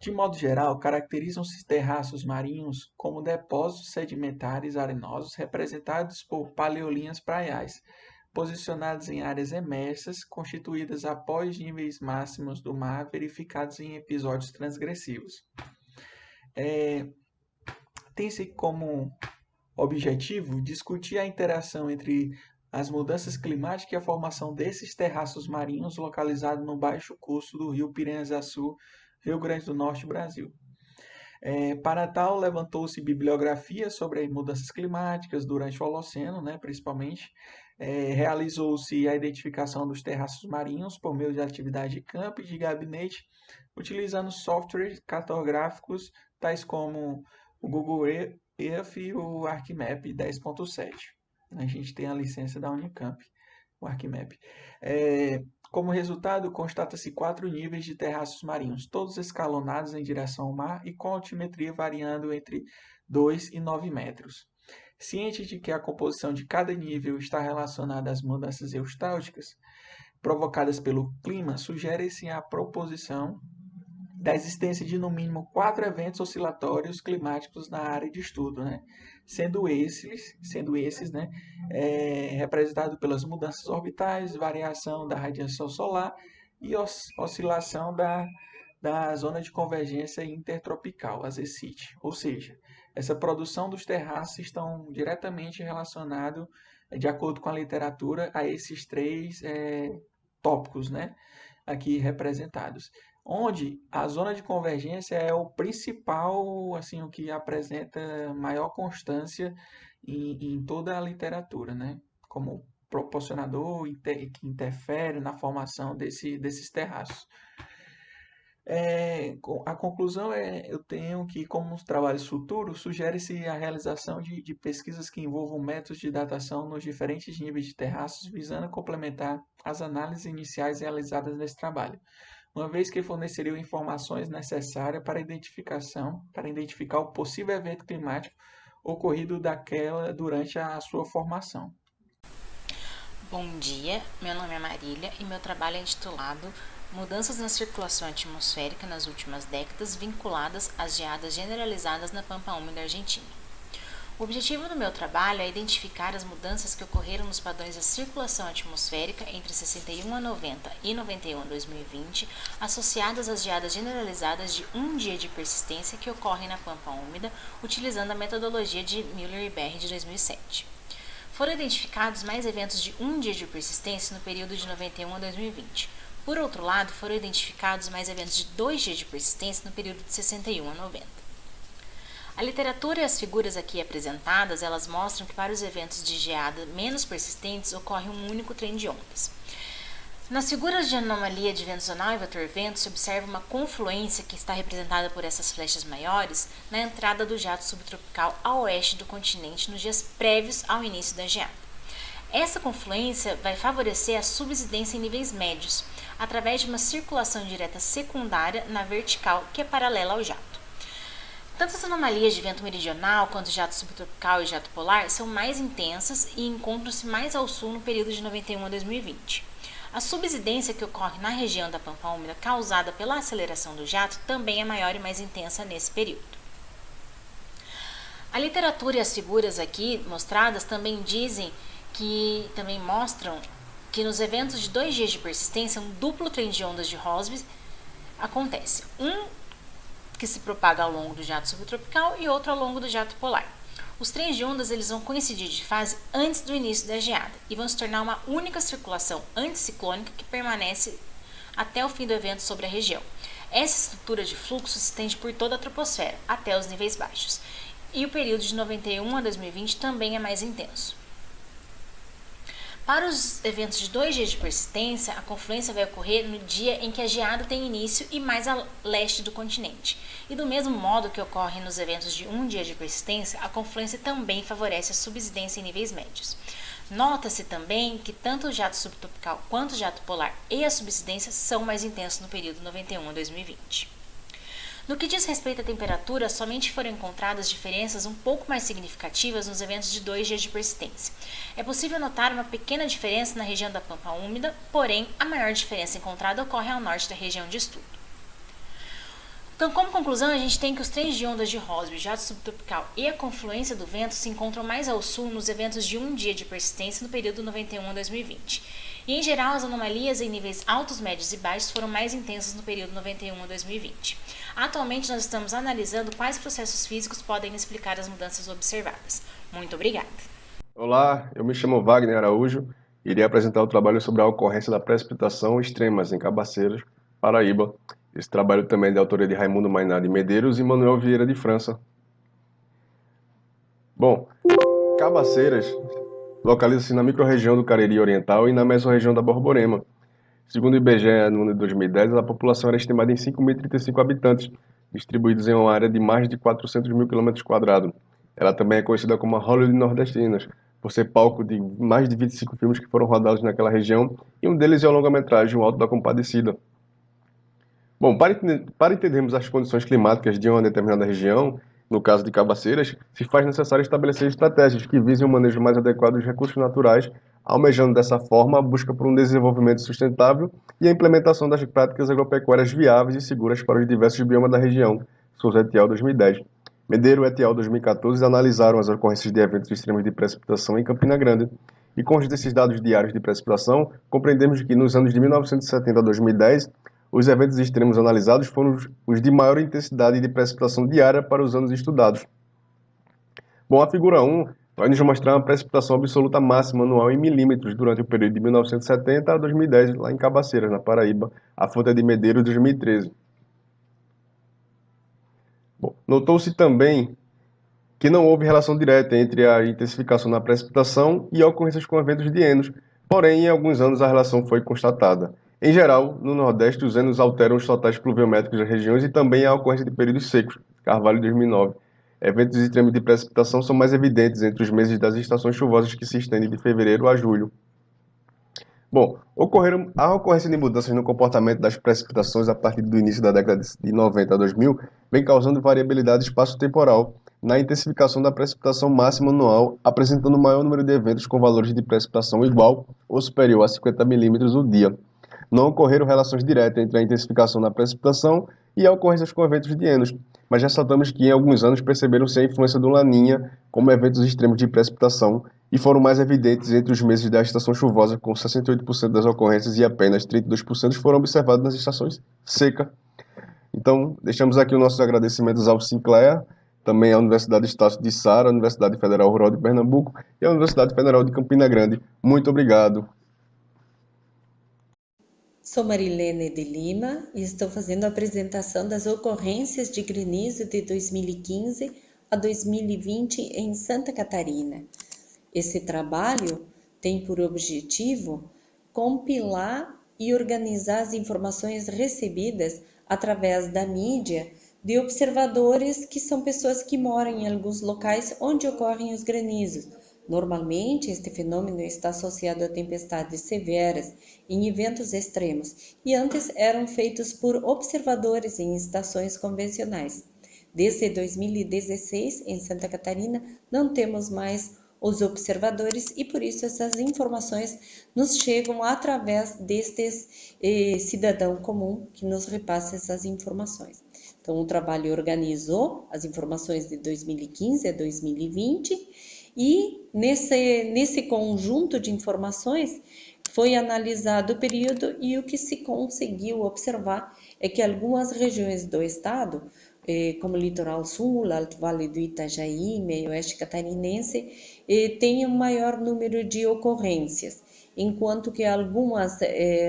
De modo geral, caracterizam-se terraços marinhos como depósitos sedimentares arenosos representados por paleolinhas praiais, posicionados em áreas emersas, constituídas após níveis máximos do mar verificados em episódios transgressivos. Tem-se como objetivo discutir a interação entre as mudanças climáticas e a formação desses terraços marinhos localizados no baixo curso do rio Piranha-Açu, Rio Grande do Norte, Brasil. Para tal, levantou-se bibliografia sobre as mudanças climáticas durante o Holoceno, principalmente. Realizou-se a identificação dos terraços marinhos por meio de atividade de campo e de gabinete, utilizando softwares cartográficos tais como o Google Earth e o ArcMap 10.7. A gente tem a licença da Unicamp, o ArcMap. Como resultado, constata-se 4 níveis de terraços marinhos, todos escalonados em direção ao mar e com altimetria variando entre 2 e 9 metros. Ciente de que a composição de cada nível está relacionada às mudanças eustálgicas provocadas pelo clima, sugere-se a proposição da existência de no mínimo 4 eventos oscilatórios climáticos na área de estudo, sendo esses representados pelas mudanças orbitais, variação da radiação solar e oscilação da zona de convergência intertropical, a ZCIT. Ou seja, essa produção dos terraços estão diretamente relacionados, de acordo com a literatura, a esses 3 tópicos, aqui representados. Onde a zona de convergência é o principal, o que apresenta maior constância em toda a literatura, como proporcionador que interfere na formação desses terraços. A conclusão eu tenho que, como nos trabalhos futuros, sugere-se a realização de pesquisas que envolvam métodos de datação nos diferentes níveis de terraços, visando complementar as análises iniciais realizadas nesse trabalho, uma vez que forneceriam informações necessárias para identificar o possível evento climático ocorrido daquela durante a sua formação. Bom dia, meu nome é Marília e meu trabalho é intitulado Mudanças na circulação atmosférica nas últimas décadas vinculadas às geadas generalizadas na Pampa Úmida Argentina. O objetivo do meu trabalho é identificar as mudanças que ocorreram nos padrões da circulação atmosférica entre 61 a 90 e 91 a 2020, associadas às geadas generalizadas de um dia de persistência que ocorrem na Pampa Úmida, utilizando a metodologia de Miller e Berry de 2007. Foram identificados mais eventos de um dia de persistência no período de 91 a 2020. Por outro lado, foram identificados mais eventos de 2 dias de persistência no período de 61 a 90. A literatura e as figuras aqui apresentadas, elas mostram que para os eventos de geada menos persistentes ocorre um único trem de ondas. Nas figuras de anomalia de vento zonal e vetor-vento, se observa uma confluência que está representada por essas flechas maiores na entrada do jato subtropical a oeste do continente nos dias prévios ao início da geada. Essa confluência vai favorecer a subsidência em níveis médios, através de uma circulação direta secundária na vertical que é paralela ao jato. Tanto as anomalias de vento meridional quanto jato subtropical e jato polar são mais intensas e encontram-se mais ao sul no período de 91 a 2020. A subsidência que ocorre na região da Pampa Úmida causada pela aceleração do jato também é maior e mais intensa nesse período. A literatura e as figuras aqui mostradas também mostram que nos eventos de 2 dias de persistência, um duplo trem de ondas de Rossby acontece. Um que se propaga ao longo do jato subtropical e outro ao longo do jato polar. Os trens de ondas eles vão coincidir de fase antes do início da geada e vão se tornar uma única circulação anticiclônica que permanece até o fim do evento sobre a região. Essa estrutura de fluxo se estende por toda a troposfera, até os níveis baixos. E o período de 91 a 2020 também é mais intenso. Para os eventos de 2 dias de persistência, a confluência vai ocorrer no dia em que a geada tem início e mais a leste do continente. E do mesmo modo que ocorre nos eventos de 1 dia de persistência, a confluência também favorece a subsidência em níveis médios. Nota-se também que tanto o jato subtropical quanto o jato polar e a subsidência são mais intensos no período 91 a 2020. No que diz respeito à temperatura, somente foram encontradas diferenças um pouco mais significativas nos eventos de 2 dias de persistência. É possível notar uma pequena diferença na região da Pampa Úmida, porém, a maior diferença encontrada ocorre ao norte da região de estudo. Então, como conclusão, a gente tem que os trens de ondas de Rossby, jato subtropical e a confluência do vento se encontram mais ao sul nos eventos de 1 dia de persistência no período 91 a 2020. E, em geral, as anomalias em níveis altos, médios e baixos foram mais intensas no período 91 a 2020. Atualmente, nós estamos analisando quais processos físicos podem explicar as mudanças observadas. Muito obrigada! Olá, eu me chamo Wagner Araújo e irei apresentar o trabalho sobre a ocorrência da precipitação extremas em Cabaceiras, Paraíba. Esse trabalho também é de autoria de Raimundo Mainá de Medeiros e Manuel Vieira de França. Bom, Cabaceiras localiza-se na microrregião do Cariri Oriental e na mesorregião da Borborema. Segundo o IBGE, no ano de 2010, a população era estimada em 5.035 habitantes, distribuídos em uma área de mais de 400 mil km². Ela também é conhecida como a Hollywood Nordestinas, por ser palco de mais de 25 filmes que foram rodados naquela região, e um deles é o longa-metragem O Alto da Compadecida. Bom, para entendermos as condições climáticas de uma determinada região, no caso de Cabaceiras, se faz necessário estabelecer estratégias que visem um manejo mais adequado dos recursos naturais, almejando dessa forma a busca por um desenvolvimento sustentável e a implementação das práticas agropecuárias viáveis e seguras para os diversos biomas da região, Souza et al. 2010. Medeiro et al. 2014 analisaram as ocorrências de eventos extremos de precipitação em Campina Grande. E com desses dados diários de precipitação, compreendemos que nos anos de 1970 a 2010, os eventos extremos analisados foram os de maior intensidade de precipitação diária para os anos estudados. Bom, a figura 1 vai nos mostrar uma precipitação absoluta máxima anual em milímetros durante o período de 1970 a 2010, lá em Cabaceiras, na Paraíba. A fonte é de Medeiros, 2013. Bom, notou-se também que não houve relação direta entre a intensificação na precipitação e ocorrências com eventos dienos, porém, em alguns anos a relação foi constatada. Em geral, no Nordeste, os enos alteram os totais pluviométricos das regiões e também a ocorrência de períodos secos, Carvalho 2009. Eventos extremos de precipitação são mais evidentes entre os meses das estações chuvosas que se estendem de fevereiro a julho. Bom, a ocorrência de mudanças no comportamento das precipitações a partir do início da década de 90 a 2000 vem causando variabilidade espaço-temporal na intensificação da precipitação máxima anual, apresentando o maior número de eventos com valores de precipitação igual ou superior a 50 milímetros no dia. Não ocorreram relações diretas entre a intensificação da precipitação e a ocorrências com eventos dienos, mas ressaltamos que em alguns anos perceberam-se a influência do Laninha como eventos extremos de precipitação e foram mais evidentes entre os meses da estação chuvosa, com 68% das ocorrências e apenas 32% foram observados nas estações secas. Então, deixamos aqui os nossos agradecimentos ao Sinclair, também à Universidade Estácio de Sara, à Universidade Federal Rural de Pernambuco e à Universidade Federal de Campina Grande. Muito obrigado. Sou Marilene de Lima e estou fazendo a apresentação das ocorrências de granizo de 2015 a 2020 em Santa Catarina. Esse trabalho tem por objetivo compilar e organizar as informações recebidas através da mídia de observadores que são pessoas que moram em alguns locais onde ocorrem os granizos. Normalmente, este fenômeno está associado a tempestades severas em eventos extremos e antes eram feitos por observadores em estações convencionais. Desde 2016, em Santa Catarina, não temos mais os observadores e por isso essas informações nos chegam através destes cidadão comum que nos repassa essas informações. Então, o trabalho organizou as informações de 2015 a 2020 e nesse conjunto de informações foi analisado o período e o que se conseguiu observar é que algumas regiões do estado, como Litoral Sul, Alto Vale do Itajaí, Meio Oeste Catarinense, têm um maior número de ocorrências, enquanto que algumas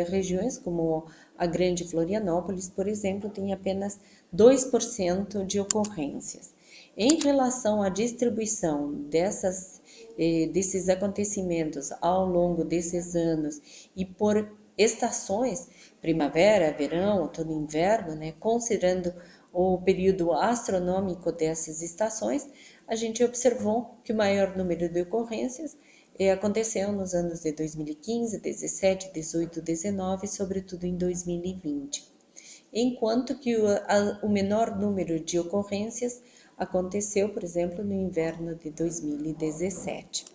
regiões, como a Grande Florianópolis, por exemplo, tem apenas 2% de ocorrências. Em relação à distribuição desses acontecimentos ao longo desses anos e por estações, primavera, verão, outono e inverno, considerando o período astronômico dessas estações, a gente observou que o maior número de ocorrências aconteceu nos anos de 2015, 17, 18, 19, sobretudo em 2020. enquanto que o menor número de ocorrências aconteceu, por exemplo, no inverno de 2017.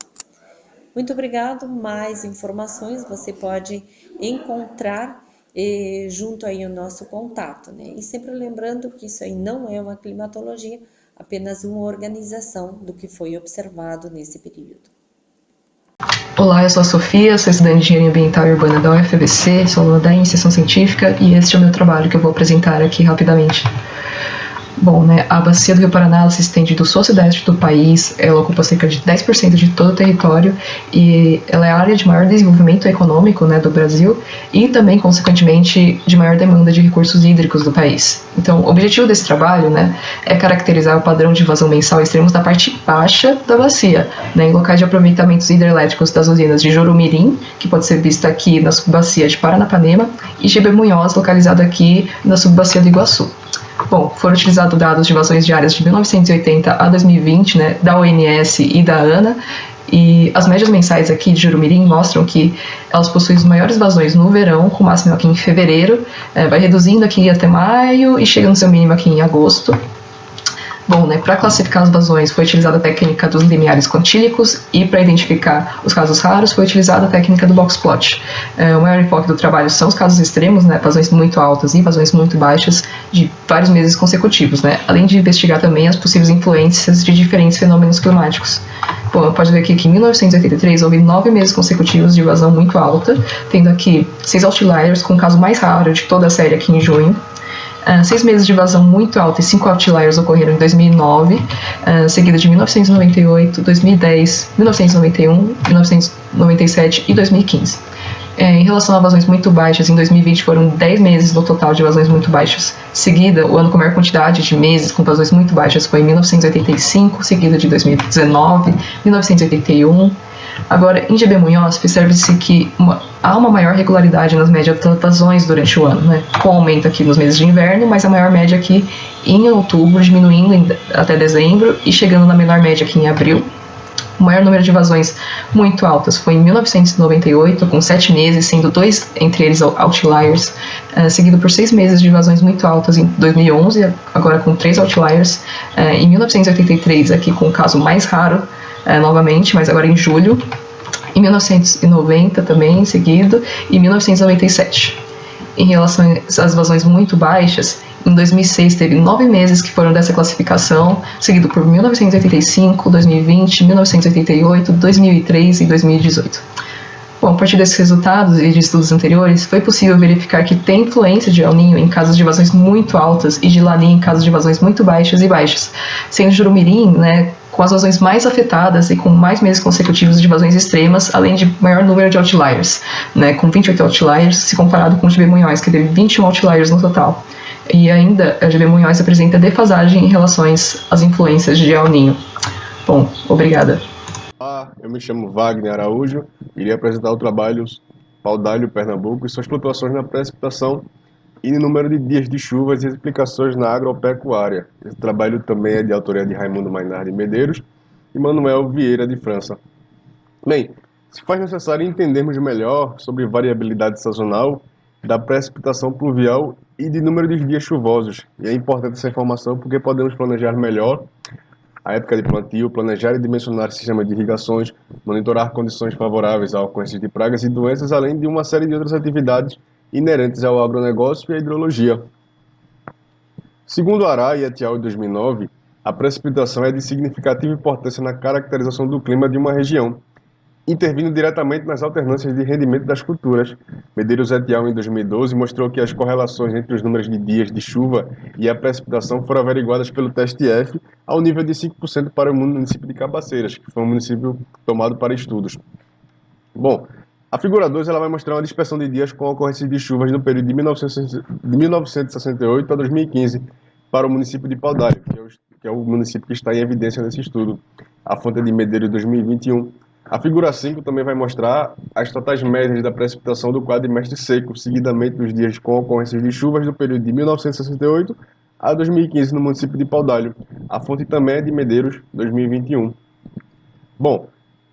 Muito obrigado. Mais informações você pode encontrar junto aí o nosso contato, né? E sempre lembrando que isso aí não é uma climatologia, apenas uma organização do que foi observado nesse período. Olá, eu sou a Sofia, sou estudante de Engenharia Ambiental e Urbana da UFABC, sou aluna da Iniciação Científica e este é o meu trabalho que eu vou apresentar aqui rapidamente. Bom, né, a bacia do Rio Paraná ela se estende do sul ao sudeste do país, ela ocupa cerca de 10% de todo o território e ela é a área de maior desenvolvimento econômico, né, do Brasil e também, consequentemente, de maior demanda de recursos hídricos do país. Então, o objetivo desse trabalho, né, é caracterizar o padrão de vazão mensal extremos da parte baixa da bacia, né, em locais de aproveitamentos hidrelétricos das usinas de Jorumirim, que pode ser vista aqui na subbacia de Paranapanema, e Jeremunhós, localizado aqui na subbacia do Iguaçu. Bom, foram utilizados dados de vazões diárias de 1980 a 2020, né, da ONS e da ANA, e as médias mensais aqui de Jorumirim mostram que elas possuem as maiores vazões no verão, com máximo aqui em fevereiro, vai reduzindo aqui até maio e chega no seu mínimo aqui em agosto. Bom, né, para classificar as vazões foi utilizada a técnica dos limiares quantílicos e para identificar os casos raros foi utilizada a técnica do box plot. O maior enfoque do trabalho são os casos extremos, né, vazões muito altas e vazões muito baixas de vários meses consecutivos, né, além de investigar também as possíveis influências de diferentes fenômenos climáticos. Bom, pode ver aqui que em 1983 houve 9 meses consecutivos de vazão muito alta, tendo aqui 6 outliers, com o caso mais raro de toda a série aqui em junho. 6 meses de vazão muito alta e 5 outliers ocorreram em 2009, seguido de 1998, 2010, 1991, 1997 e 2015. Em relação a vazões muito baixas, em 2020 foram 10 meses no total de vazões muito baixas. Seguida, o ano com maior quantidade de meses com vazões muito baixas foi em 1985, seguido de 2019, 1981. Agora, em Jeremunhós, observa-se que há uma maior regularidade nas médias das vazões durante o ano, né? Com aumento aqui nos meses de inverno, mas a maior média aqui em outubro, diminuindo até dezembro e chegando na menor média aqui em abril. O maior número de vazões muito altas foi em 1998, com 7 meses, sendo 2 entre eles outliers, seguido por 6 meses de vazões muito altas em 2011, agora com 3 outliers, em 1983, aqui com o caso mais raro, novamente, mas agora em julho, em 1990 também, em seguida, e em 1997. Em relação às vazões muito baixas, em 2006 teve 9 meses que foram dessa classificação, seguido por 1985, 2020, 1988, 2003 e 2018. Bom, a partir desses resultados e de estudos anteriores, foi possível verificar que tem influência de El Niño em casos de vazões muito altas e de Laninha em casos de vazões muito baixas e baixas, sendo Jorumirim, né, com as vazões mais afetadas e com mais meses consecutivos de vazões extremas, além de maior número de outliers, né, com 28 outliers, se comparado com o Jeremunhós, que teve 21 outliers no total. E ainda, a Jeremunhós apresenta defasagem em relação às influências de El Niño. Bom, obrigada. Olá, eu me chamo Wagner Araújo e irei apresentar o trabalho Paudalho, Pernambuco e suas flutuações na precipitação e no número de dias de chuvas e explicações na agropecuária. Esse trabalho também é de autoria de Raimundo Mainardi Medeiros e Manuel Vieira de França. Bem, se faz necessário entendermos melhor sobre variabilidade sazonal da precipitação pluvial e de número de dias chuvosos. E é importante essa informação porque podemos planejar melhor a época de plantio, planejar e dimensionar sistemas de irrigações, monitorar condições favoráveis à ocorrência de pragas e doenças, além de uma série de outras atividades inerentes ao agronegócio e à hidrologia. Segundo Ará e Etial, em 2009, a precipitação é de significativa importância na caracterização do clima de uma região, intervindo diretamente nas alternâncias de rendimento das culturas. Medeiros Etial, em 2012, mostrou que as correlações entre os números de dias de chuva e a precipitação foram averiguadas pelo teste F ao nível de 5% para o município de Cabaceiras, que foi um município tomado para estudos. Bom, a figura 2 ela vai mostrar uma dispersão de dias com a ocorrência de chuvas no período de 1968 a 2015 para o município de Paudalho, que é o município que está em evidência nesse estudo. A fonte é de Medeiros 2021. A figura 5 também vai mostrar as totais médias da precipitação do quadrimestre seco, seguidamente dos dias com ocorrências de chuvas do período de 1968 a 2015 no município de Paudalho. A fonte também é de Medeiros 2021. Bom,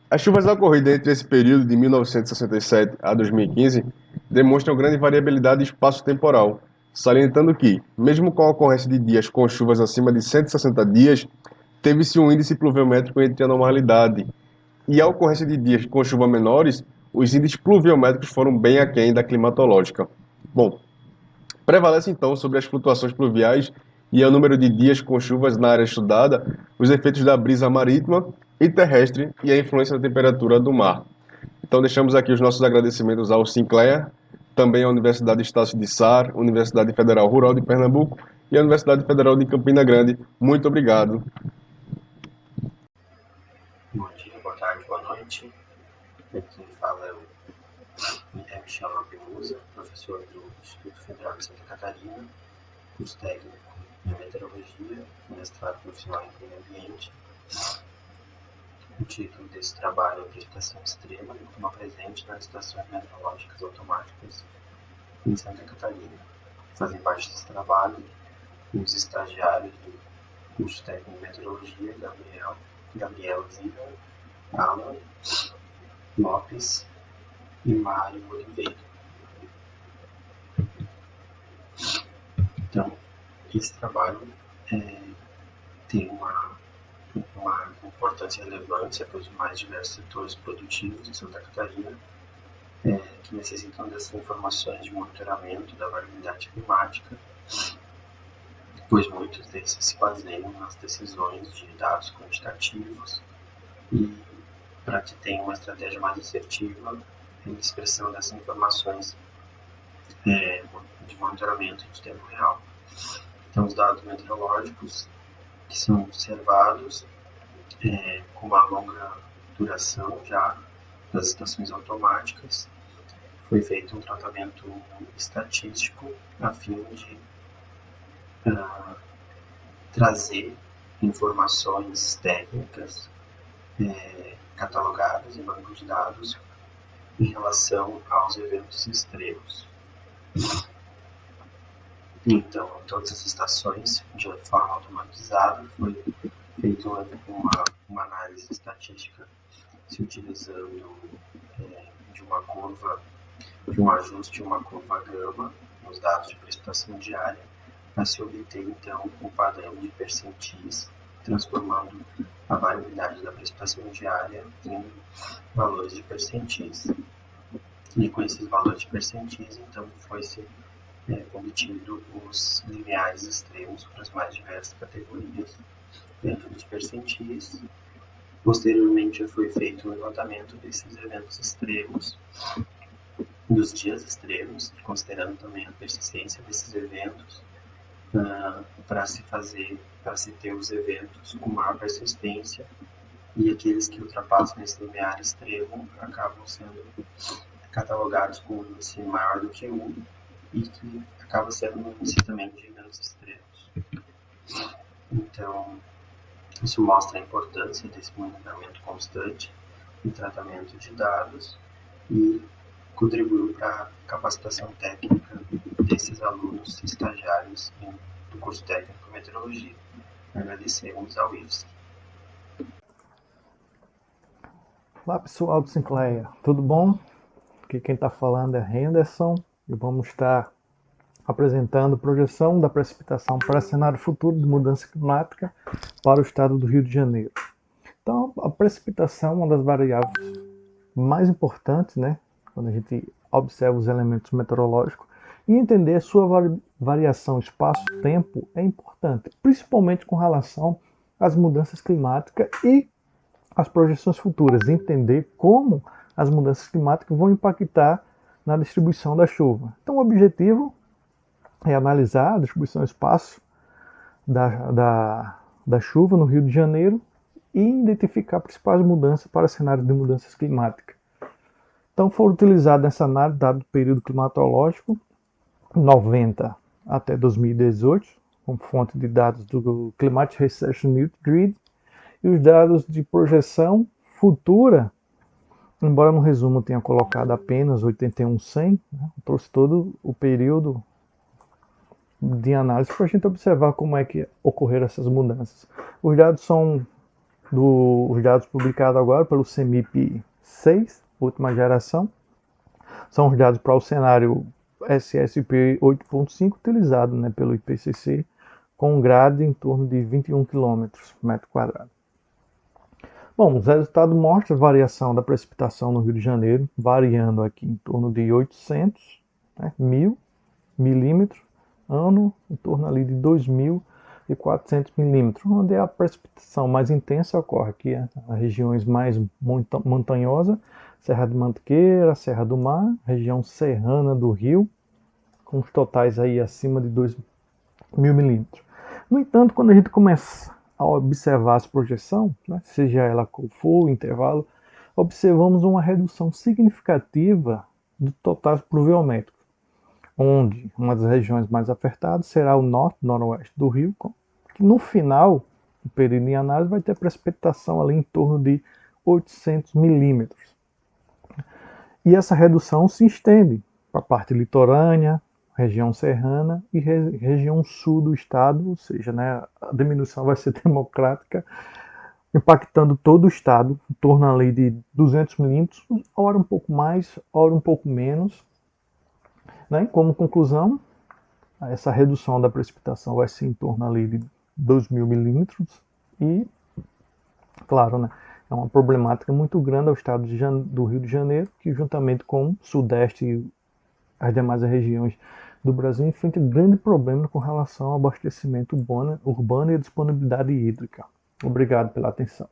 as chuvas ocorridas entre esse período de 1967 a 2015 demonstram grande variabilidade espaço-temporal, salientando que, mesmo com a ocorrência de dias com chuvas acima de 160 dias, teve-se um índice pluviométrico entre a normalidade, e a ocorrência de dias com chuva menores, os índices pluviométricos foram bem aquém da climatológica. Bom, prevalece então sobre as flutuações pluviais e o número de dias com chuvas na área estudada, os efeitos da brisa marítima e terrestre e a influência da temperatura do mar. Então deixamos aqui os nossos agradecimentos ao Sinclair, também à Universidade Estácio de Sar, Universidade Federal Rural de Pernambuco e à Universidade Federal de Campina Grande. Muito obrigado. Bom dia, boa tarde, boa noite. Quem fala é Michel Lapelusa, professor do Instituto Federal de Santa Catarina, curso técnico em meteorologia, mestrado profissional em meio ambiente. O título desse trabalho é Precipitação Extrema, como presente nas estações meteorológicas automáticas em Santa Catarina. Fazem parte desse trabalho os estagiários do curso técnico em meteorologia, Gabriela Ziva, Alan Lopes e Mário Oliveira. Então, esse trabalho tem uma importância e relevância para os mais diversos setores produtivos de Santa Catarina, que necessitam dessas informações de monitoramento da variabilidade climática, pois muitos desses se baseiam nas decisões de dados quantitativos e para que tenha uma estratégia mais assertiva em expressão dessas informações de monitoramento de tempo real. Então, os dados meteorológicos que são observados com uma longa duração já das estações automáticas, foi feito um tratamento estatístico a fim de trazer informações técnicas catalogadas em banco de dados em relação aos eventos extremos. Então, em todas as estações, de forma automatizada, foi feita uma análise estatística se utilizando de um ajuste de uma curva gama nos dados de precipitação diária, para se obter, então, um padrão de percentis, transformando a variabilidade da precipitação diária em valores de percentis. E com esses valores de percentis, então, foi-se obtido os limiares extremos para as mais diversas categorias dentro dos percentis. Posteriormente, foi feito um levantamento desses eventos extremos, dos dias extremos, considerando também a persistência desses eventos, para se ter os eventos com maior persistência, e aqueles que ultrapassam esse limiar extremo acabam sendo catalogados com um índice maior do que 1, e que acaba sendo um índice também de eventos extremos. Então, isso mostra a importância desse monitoramento constante e tratamento de dados e contribuiu para a capacitação técnica desses alunos estagiários do curso técnico de meteorologia. Agradecemos ao IFSC. Olá pessoal do Sinclair, tudo bom? Aqui quem está falando é Henderson e vamos estar apresentando projeção da precipitação para cenário futuro de mudança climática para o estado do Rio de Janeiro. Então, a precipitação é uma das variáveis mais importantes, né, quando a gente observa os elementos meteorológicos, e entender a sua variação espaço-tempo é importante, principalmente com relação às mudanças climáticas e às projeções futuras, entender como as mudanças climáticas vão impactar na distribuição da chuva. Então, o objetivo é analisar a distribuição do espaço da chuva no Rio de Janeiro e identificar principais mudanças para cenários de mudanças climáticas. Então, foram utilizados nessa análise, dado o período climatológico, 90 até 2018, como fonte de dados do Climate Research Grid, e os dados de projeção futura, embora no resumo tenha colocado apenas 81-100, né, trouxe todo o período de análise para a gente observar como é que ocorreram essas mudanças. Os dados são os dados publicados agora pelo CEMIP 6, última geração. São os dados para o cenário SSP 8.5 utilizado, né, pelo IPCC, com um grade em torno de 21 km por metro quadrado. Bom, os resultados mostram a variação da precipitação no Rio de Janeiro, variando aqui em torno de 800, 1.000 milímetros, ano em torno ali de 2.400 milímetros, onde a precipitação mais intensa ocorre aqui, as regiões mais montanhosas, Serra de Mantiqueira, Serra do Mar, região serrana do Rio, com os totais aí acima de 2.000 milímetros. No entanto, quando a gente começa a observar as projeções, seja ela qual for o intervalo, observamos uma redução significativa do total pluviométrico, onde uma das regiões mais afetadas será o norte e noroeste do Rio, que no final do período em análise vai ter precipitação ali em torno de 800 milímetros. E essa redução se estende para a parte litorânea, região serrana e região sul do estado, ou seja, né, a diminuição vai ser democrática, impactando todo o estado, em torno ali de 200 milímetros, hora um pouco mais, hora um pouco menos. Né? Como conclusão, essa redução da precipitação vai ser em torno ali de 2.000 milímetros e, claro, né, é uma problemática muito grande ao estado do Rio de Janeiro, que juntamente com o Sudeste e as demais regiões do Brasil enfrenta grande problema com relação ao abastecimento urbano e a disponibilidade hídrica. Obrigado pela atenção.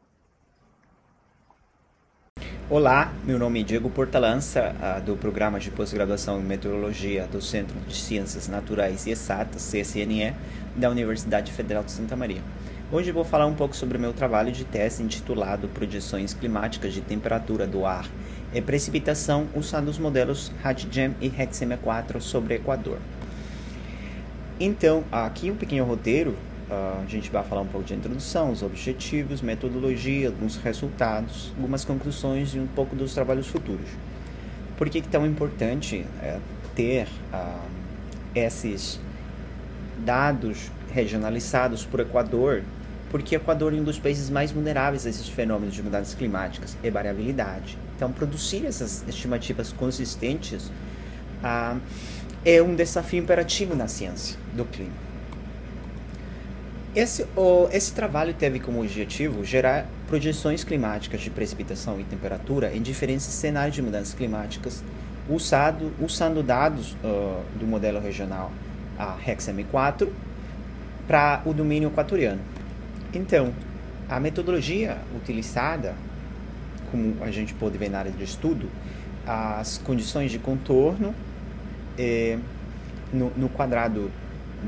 Olá, meu nome é Diego Portalança, do Programa de Pós-Graduação em Meteorologia do Centro de Ciências Naturais e Exatas, CSNE, da Universidade Federal de Santa Maria. Hoje eu vou falar um pouco sobre o meu trabalho de tese intitulado Projeções Climáticas de Temperatura do Ar e Precipitação usando os modelos HatGEM e HexM4 sobre o Equador. Então, aqui um pequeno roteiro, a gente vai falar um pouco de introdução, os objetivos, metodologia, alguns resultados, algumas conclusões e um pouco dos trabalhos futuros. Por que é tão importante ter esses dados regionalizados por Equador? Porque o Equador é um dos países mais vulneráveis a esses fenômenos de mudanças climáticas e variabilidade. Então, produzir essas estimativas consistentes é um desafio imperativo na ciência do clima. Esse trabalho teve como objetivo gerar projeções climáticas de precipitação e temperatura em diferentes cenários de mudanças climáticas, usando dados do modelo regional HexM4 para o domínio equatoriano. Então, a metodologia utilizada, como a gente pode ver na área de estudo, as condições de contorno no quadrado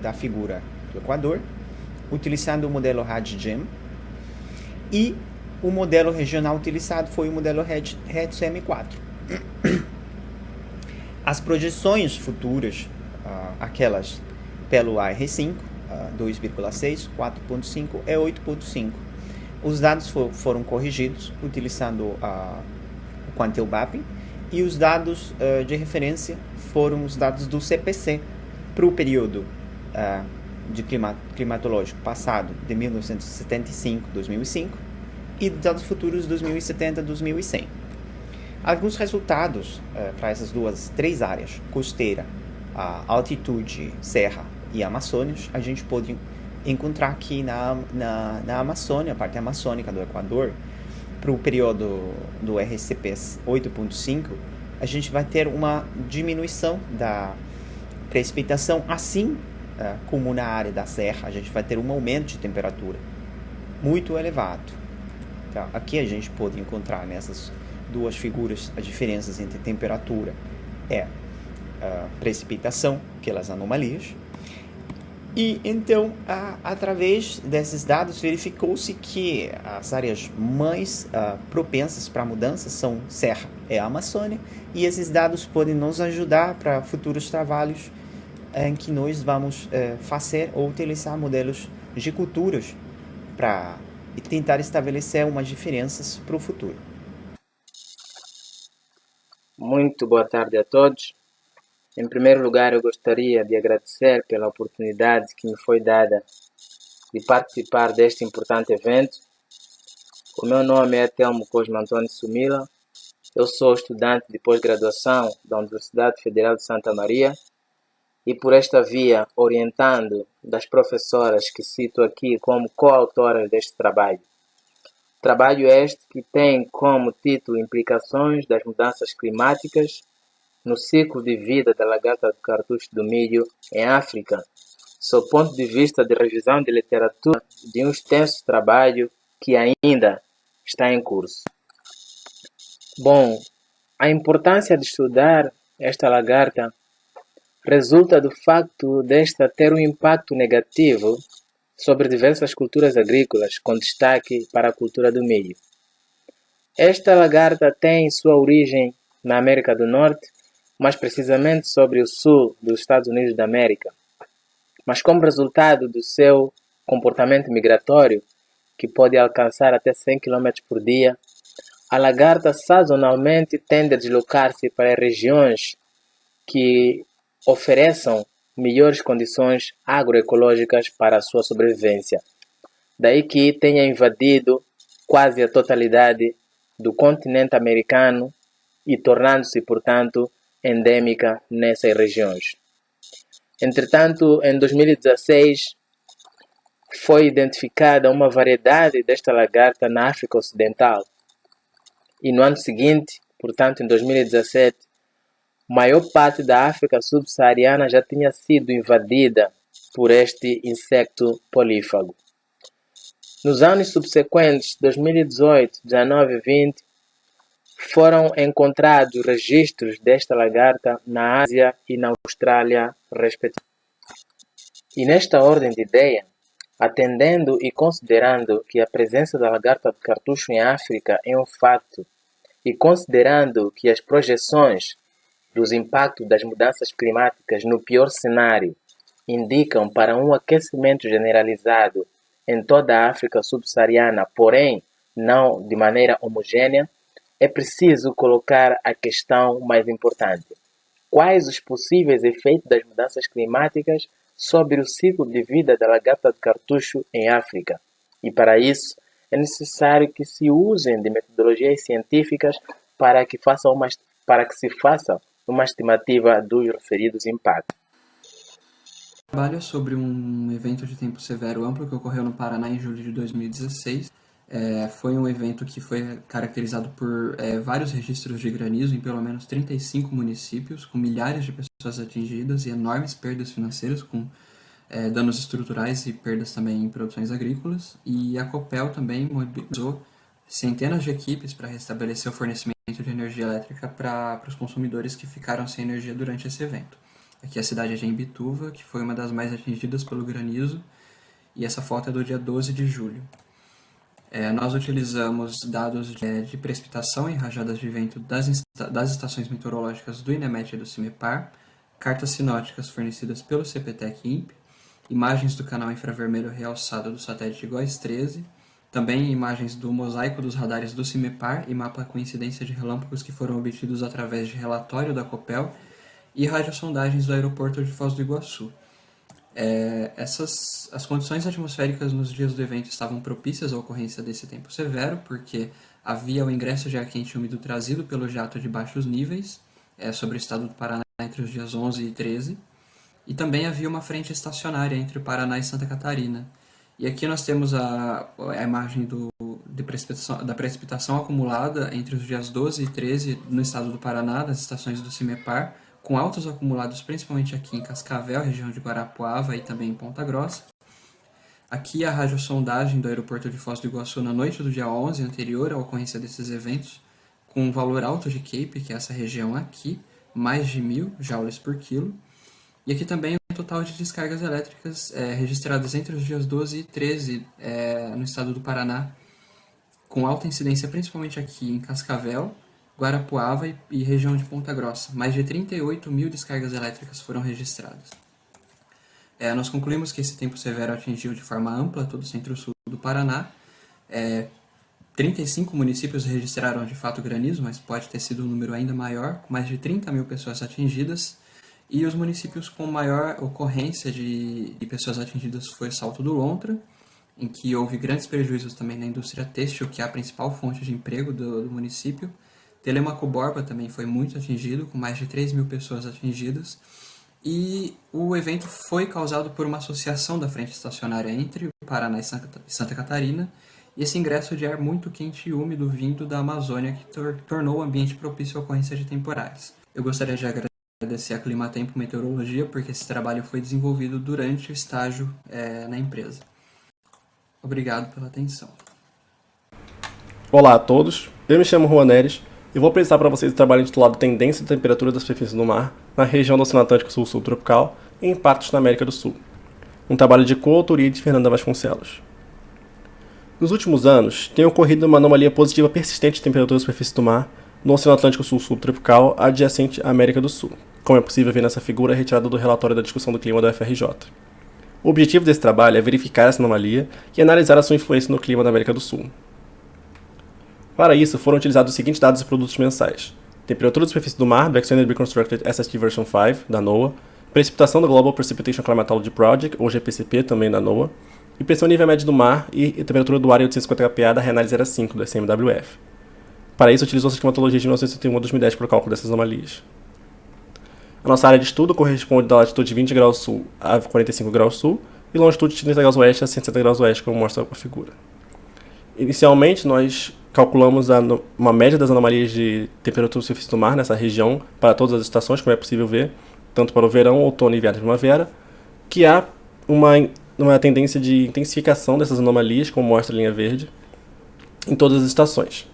da figura do Equador, utilizando o modelo HatGEM, e o modelo regional utilizado foi o modelo HexM4. As projeções futuras, aquelas pelo AR5, 2,6, 4,5 e 8,5. Os dados foram corrigidos utilizando o Quantile Mapping, e os dados de referência foram os dados do CPC para o período climatológico passado de 1975 a 2005 e dados futuros 2070 a 2100. Alguns resultados para essas três áreas, costeira, altitude, serra e Amazônia, a gente pode encontrar aqui na Amazônia, a parte amazônica do Equador, para o período do RCP 8.5, a gente vai ter uma diminuição da precipitação, assim como na área da serra, a gente vai ter um aumento de temperatura muito elevado. Tá? Aqui a gente pode encontrar nessas duas figuras as diferenças entre temperatura e precipitação, aquelas anomalias. E então, através desses dados, verificou-se que as áreas mais propensas para mudanças são Serra e a Amazônia, e esses dados podem nos ajudar para futuros trabalhos em que nós vamos fazer ou utilizar modelos de culturas para tentar estabelecer umas diferenças para o futuro. Muito boa tarde a todos. Em primeiro lugar, eu gostaria de agradecer pela oportunidade que me foi dada de participar deste importante evento. O meu nome é Telmo Cosmo Antônio Sumila. Eu sou estudante de pós-graduação da Universidade Federal de Santa Maria e por esta via orientando das professoras que cito aqui como coautoras deste trabalho. Trabalho este que tem como título Implicações das mudanças climáticas no ciclo de vida da lagarta do cartucho do milho em África, sob o ponto de vista de revisão de literatura de um extenso trabalho que ainda está em curso. Bom, a importância de estudar esta lagarta resulta do facto desta ter um impacto negativo sobre diversas culturas agrícolas, com destaque para a cultura do milho. Esta lagarta tem sua origem na América do Norte, mais precisamente sobre o sul dos Estados Unidos da América. Mas como resultado do seu comportamento migratório, que pode alcançar até 100 km por dia, a lagarta sazonalmente tende a deslocar-se para regiões que ofereçam melhores condições agroecológicas para a sua sobrevivência. Daí que tenha invadido quase a totalidade do continente americano e tornando-se, portanto, endêmica nessas regiões. Entretanto, em 2016, foi identificada uma variedade desta lagarta na África Ocidental. E no ano seguinte, portanto, em 2017, a maior parte da África subsaariana já tinha sido invadida por este insecto polífago. Nos anos subsequentes, 2018, 19 e 20, foram encontrados registros desta lagarta na Ásia e na Austrália, respectivamente. E nesta ordem de ideia, atendendo e considerando que a presença da lagarta do cartucho em África é um fato, e considerando que as projeções dos impactos das mudanças climáticas no pior cenário indicam para um aquecimento generalizado em toda a África subsaariana, porém não de maneira homogênea, é preciso colocar a questão mais importante. Quais os possíveis efeitos das mudanças climáticas sobre o ciclo de vida da lagarta do cartucho em África? E para isso, é necessário que se usem de metodologias científicas para que se faça uma estimativa dos referidos impactos. Trabalho sobre um evento de tempo severo amplo que ocorreu no Paraná em julho de 2016. Foi um evento que foi caracterizado por vários registros de granizo em pelo menos 35 municípios, com milhares de pessoas atingidas e enormes perdas financeiras, com danos estruturais e perdas também em produções agrícolas. E a Copel também mobilizou centenas de equipes para restabelecer o fornecimento de energia elétrica para os consumidores que ficaram sem energia durante esse evento. Aqui a cidade de Imbituva, que foi uma das mais atingidas pelo granizo, e essa foto é do dia 12 de julho. Nós utilizamos dados de precipitação e rajadas de vento das estações meteorológicas do INEMET e do CIMEPAR, cartas sinóticas fornecidas pelo CPTEC-INPE, imagens do canal infravermelho realçado do satélite GOES 13, também imagens do mosaico dos radares do CIMEPAR e mapa com incidência de relâmpagos que foram obtidos através de relatório da Copel e radiosondagens do aeroporto de Foz do Iguaçu. As condições atmosféricas nos dias do evento estavam propícias à ocorrência desse tempo severo, porque havia o ingresso de ar quente e úmido trazido pelo jato de baixos níveis sobre o estado do Paraná entre os dias 11 e 13, e também havia uma frente estacionária entre o Paraná e Santa Catarina. E aqui nós temos a imagem da precipitação acumulada entre os dias 12 e 13 no estado do Paraná, das estações do CIMEPAR, com altos acumulados principalmente aqui em Cascavel, região de Guarapuava e também em Ponta Grossa. Aqui a radiosondagem do aeroporto de Foz do Iguaçu na noite do dia 11, anterior à ocorrência desses eventos, com um valor alto de Cape, que é essa região aqui, mais de 1.000 joules por quilo. E aqui também o total de descargas elétricas registradas entre os dias 12 e 13 no estado do Paraná, com alta incidência principalmente aqui em Cascavel, Guarapuava e região de Ponta Grossa. Mais de 38.000 descargas elétricas foram registradas. Nós concluímos que esse tempo severo atingiu de forma ampla todo o centro-sul do Paraná. 35 municípios registraram de fato granizo, mas pode ter sido um número ainda maior, com mais de 30.000 pessoas atingidas. E os municípios com maior ocorrência de pessoas atingidas foi Salto do Lontra, em que houve grandes prejuízos também na indústria têxtil, que é a principal fonte de emprego do município. Telemaco Borba também foi muito atingido, com mais de 3.000 pessoas atingidas. E o evento foi causado por uma associação da frente estacionária entre o Paraná e Santa Catarina, e esse ingresso de ar muito quente e úmido vindo da Amazônia que tornou o ambiente propício à ocorrência de temporais. Eu gostaria de agradecer a Climatempo Meteorologia, porque esse trabalho foi desenvolvido durante o estágio na empresa. Obrigado pela atenção. Olá a todos, eu me chamo Juan Neres e vou apresentar para vocês o trabalho intitulado Tendência de Temperatura das Superfícies do Mar na região do Oceano Atlântico Sul subtropical e Impactos na América do Sul. Um trabalho de coautoria de Fernanda Vasconcelos. Nos últimos anos, tem ocorrido uma anomalia positiva persistente de temperatura da superfície do mar no Oceano Atlântico Sul subtropical adjacente à América do Sul, como é possível ver nessa figura retirada do relatório da discussão do clima da UFRJ. O objetivo desse trabalho é verificar essa anomalia e analisar a sua influência no clima da América do Sul. Para isso, foram utilizados os seguintes dados e produtos mensais: temperatura da superfície do mar do Extended Reconstructed SST Version 5, da NOAA, precipitação do Global Precipitation Climatology Project, ou GPCP, também da NOAA, e pressão nível médio do mar e temperatura do ar em 850 kPa da reanálise ERA 5, do SMWF. Para isso, utilizou-se a climatologia de 1961 a 2010 para o cálculo dessas anomalias. A nossa área de estudo corresponde da latitude 20 graus sul a 45 graus sul e longitude de 30 graus oeste a 160 graus oeste, como mostra a figura. Inicialmente, nós calculamos uma média das anomalias de temperatura da superfície do mar nessa região para todas as estações, como é possível ver, tanto para o verão, outono, inverno e primavera, que há uma tendência de intensificação dessas anomalias, como mostra a linha verde, em todas as estações.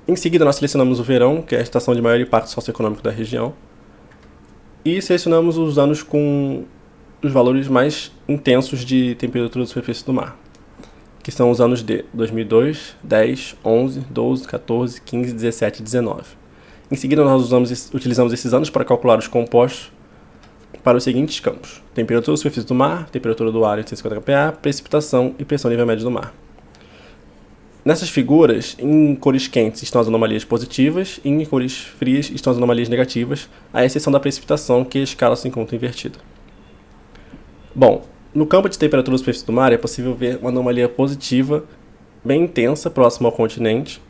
Em seguida, nós selecionamos o verão, que é a estação de maior impacto socioeconômico da região, e selecionamos os anos com os valores mais intensos de temperatura da superfície do mar, que são os anos de 2002, 10, 11, 12, 14, 15, 17 e 19. Em seguida, nós utilizamos esses anos para calcular os compostos para os seguintes campos: temperatura da superfície do mar, temperatura do ar em 850 kPa, precipitação e pressão nível médio do mar. Nessas figuras, em cores quentes estão as anomalias positivas e em cores frias estão as anomalias negativas, à exceção da precipitação, que a escala se encontra invertida. Bom, no campo de temperatura da superfície do mar é possível ver uma anomalia positiva bem intensa próximo ao continente.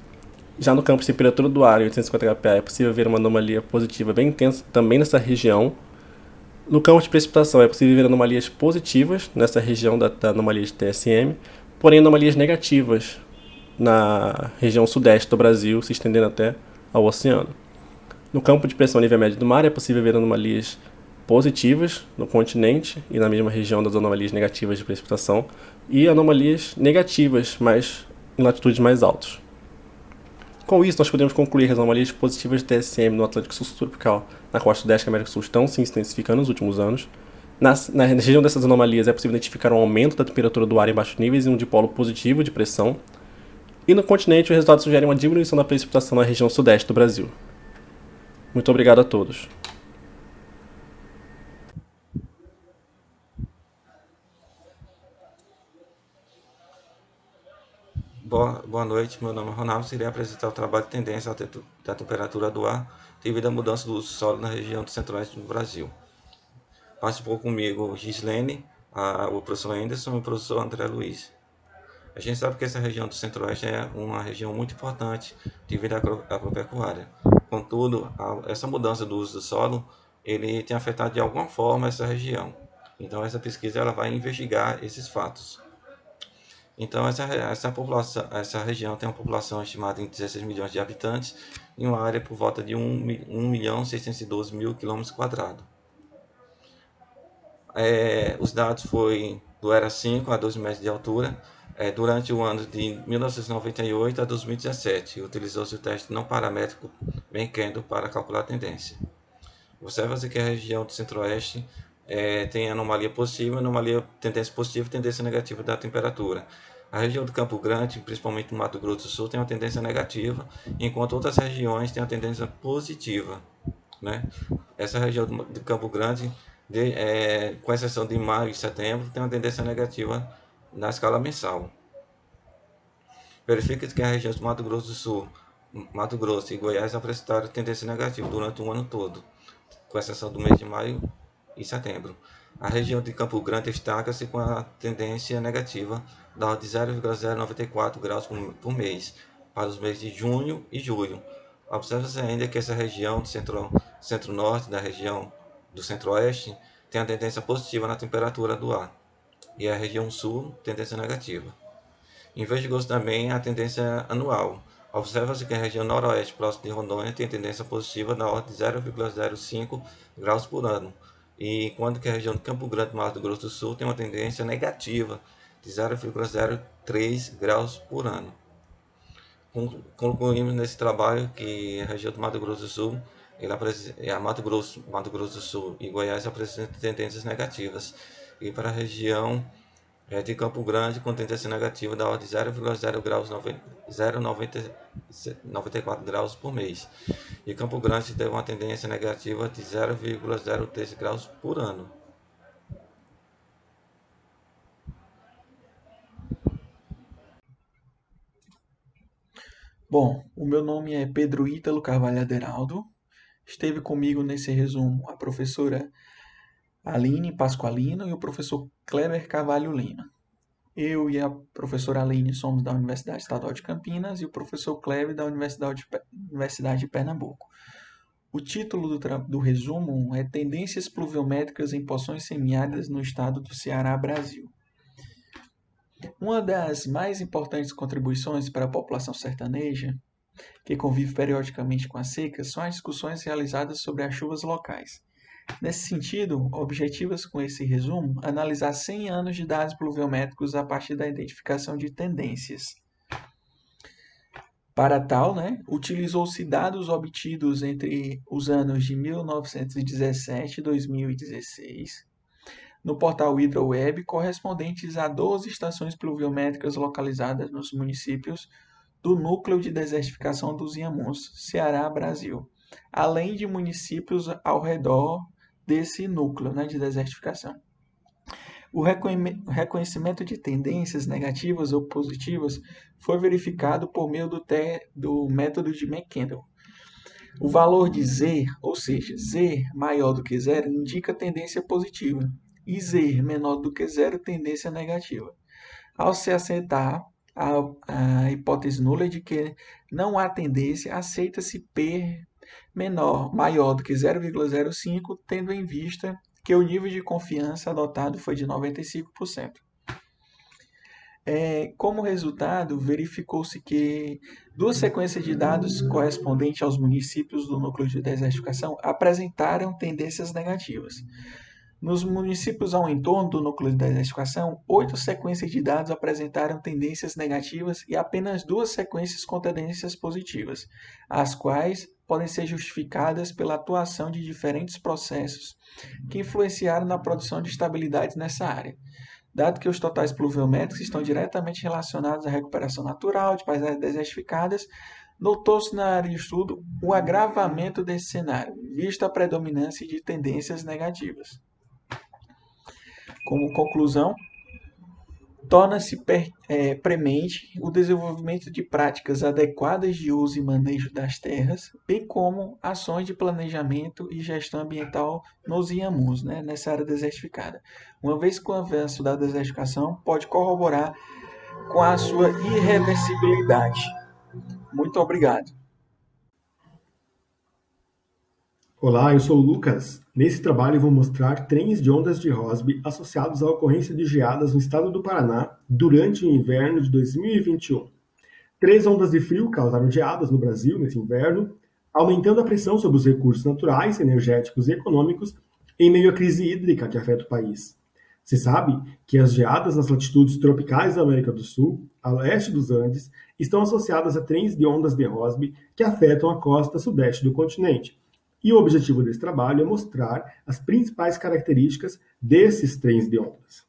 Já no campo de temperatura do ar em 850 kPa é possível ver uma anomalia positiva bem intensa também nessa região. No campo de precipitação é possível ver anomalias positivas nessa região da anomalia de TSM, porém anomalias negativas na região sudeste do Brasil, se estendendo até ao oceano. No campo de pressão nível médio do mar é possível ver anomalias positivas no continente e na mesma região das anomalias negativas de precipitação, e anomalias negativas em latitudes mais altas. Com isso, nós podemos concluir que as anomalias positivas de TSM no Atlântico Sul subtropical, na costa sudeste da América do Sul, estão se intensificando nos últimos anos. Na região dessas anomalias é possível identificar um aumento da temperatura do ar em baixos níveis e um dipolo positivo de pressão. E no continente, os resultados sugerem uma diminuição da precipitação na região sudeste do Brasil. Muito obrigado a todos. Boa noite, meu nome é Ronaldo. Irei apresentar o trabalho de tendência da temperatura do ar devido à mudança do solo na região do centro-oeste do Brasil. Participou comigo Gislene, o professor Anderson e o professor André Luiz. A gente sabe que essa região do centro-oeste é uma região muito importante devido à agropecuária. Contudo, essa mudança do uso do solo, ele tem afetado de alguma forma essa região. Então, essa pesquisa ela vai investigar esses fatos. Então, essa região tem uma população estimada em 16 milhões de habitantes e uma área por volta de 1.612.000 km². Os dados foram do ERA 5 a 12 metros de altura, durante o ano de 1998 a 2017. Utilizou-se o teste não paramétrico Menkendorf para calcular a tendência. Observa-se que a região do centro-oeste tem anomalia positiva, tendência positiva e tendência negativa da temperatura. A região do Campo Grande, principalmente no Mato Grosso do Sul, tem uma tendência negativa, enquanto outras regiões têm uma tendência positiva, né? Essa região do Campo Grande, com exceção de maio e setembro, tem uma tendência negativa na escala mensal. Verifica que a região do Mato Grosso do Sul, Mato Grosso e Goiás apresentaram tendência negativa durante o ano todo, com exceção do mês de maio e setembro. A região de Campo Grande destaca-se com a tendência negativa da ordem de 0,094 graus por mês para os meses de junho e julho. Observa-se ainda que essa região do centro-norte da região do centro-oeste tem a tendência positiva na temperatura do ar, e a região sul, tendência negativa. Investigou-se também a tendência anual. Observa-se que a região noroeste, próximo de Rondônia, tem tendência positiva na ordem de 0,05 graus por ano, e enquanto que a região de Campo Grande, Mato Grosso do Sul, tem uma tendência negativa de 0,03 graus por ano. Concluímos nesse trabalho que a região do Mato Grosso do Sul, Mato Grosso do Sul e Goiás apresentam tendências negativas, e para a região de Campo Grande com tendência negativa da ordem de 0,094 graus por mês, e Campo Grande teve uma tendência negativa de 0,03 graus por ano. Bom, o meu nome é Pedro Ítalo Carvalho Aderaldo. Esteve comigo nesse resumo a professora Aline Pasqualino e o professor Kleber Carvalho Lima. Eu e a professora Aline somos da Universidade Estadual de Campinas e o professor Kleber da Universidade de Pernambuco. O título do resumo é Tendências Pluviométricas em Porções Semiáridas no Estado do Ceará, Brasil. Uma das mais importantes contribuições para a população sertaneja, que convive periodicamente com a seca, são as discussões realizadas sobre as chuvas locais. Nesse sentido, objetivas com esse resumo, analisar 100 anos de dados pluviométricos a partir da identificação de tendências. Para tal, utilizou-se dados obtidos entre os anos de 1917 e 2016, no portal HidroWeb, correspondentes a 12 estações pluviométricas localizadas nos municípios do Núcleo de Desertificação dos Inhamuns, Ceará, Brasil, além de municípios ao redor desse núcleo de desertificação. O reconhecimento de tendências negativas ou positivas foi verificado por meio do método de McKendall. O valor de Z, ou seja, Z maior do que zero, indica tendência positiva, e Z menor do que zero, tendência negativa. Ao se aceitar a hipótese nula de que não há tendência, aceita-se P maior do que 0,05, tendo em vista que o nível de confiança adotado foi de 95%. Como resultado, verificou-se que duas sequências de dados correspondentes aos municípios do núcleo de desertificação apresentaram tendências negativas. Nos municípios ao entorno do núcleo de desertificação, 8 sequências de dados apresentaram tendências negativas e apenas 2 sequências com tendências positivas, as quais podem ser justificadas pela atuação de diferentes processos que influenciaram na produção de estabilidade nessa área. Dado que os totais pluviométricos estão diretamente relacionados à recuperação natural de paisagens desertificadas, notou-se na área de estudo o agravamento desse cenário, visto a predominância de tendências negativas. Como conclusão, torna-se premente o desenvolvimento de práticas adequadas de uso e manejo das terras, bem como ações de planejamento e gestão ambiental nos Inhamuns, nessa área desertificada, uma vez que o avanço da desertificação pode corroborar com a sua irreversibilidade. Muito obrigado. Olá, eu sou o Lucas. Nesse trabalho vou mostrar trens de ondas de Rossby associados à ocorrência de geadas no estado do Paraná durante o inverno de 2021. 3 ondas de frio causaram geadas no Brasil nesse inverno, aumentando a pressão sobre os recursos naturais, energéticos e econômicos em meio à crise hídrica que afeta o país. Se sabe que as geadas nas latitudes tropicais da América do Sul, a leste dos Andes, estão associadas a trens de ondas de Rossby que afetam a costa sudeste do continente. E o objetivo desse trabalho é mostrar as principais características desses trens de ondas.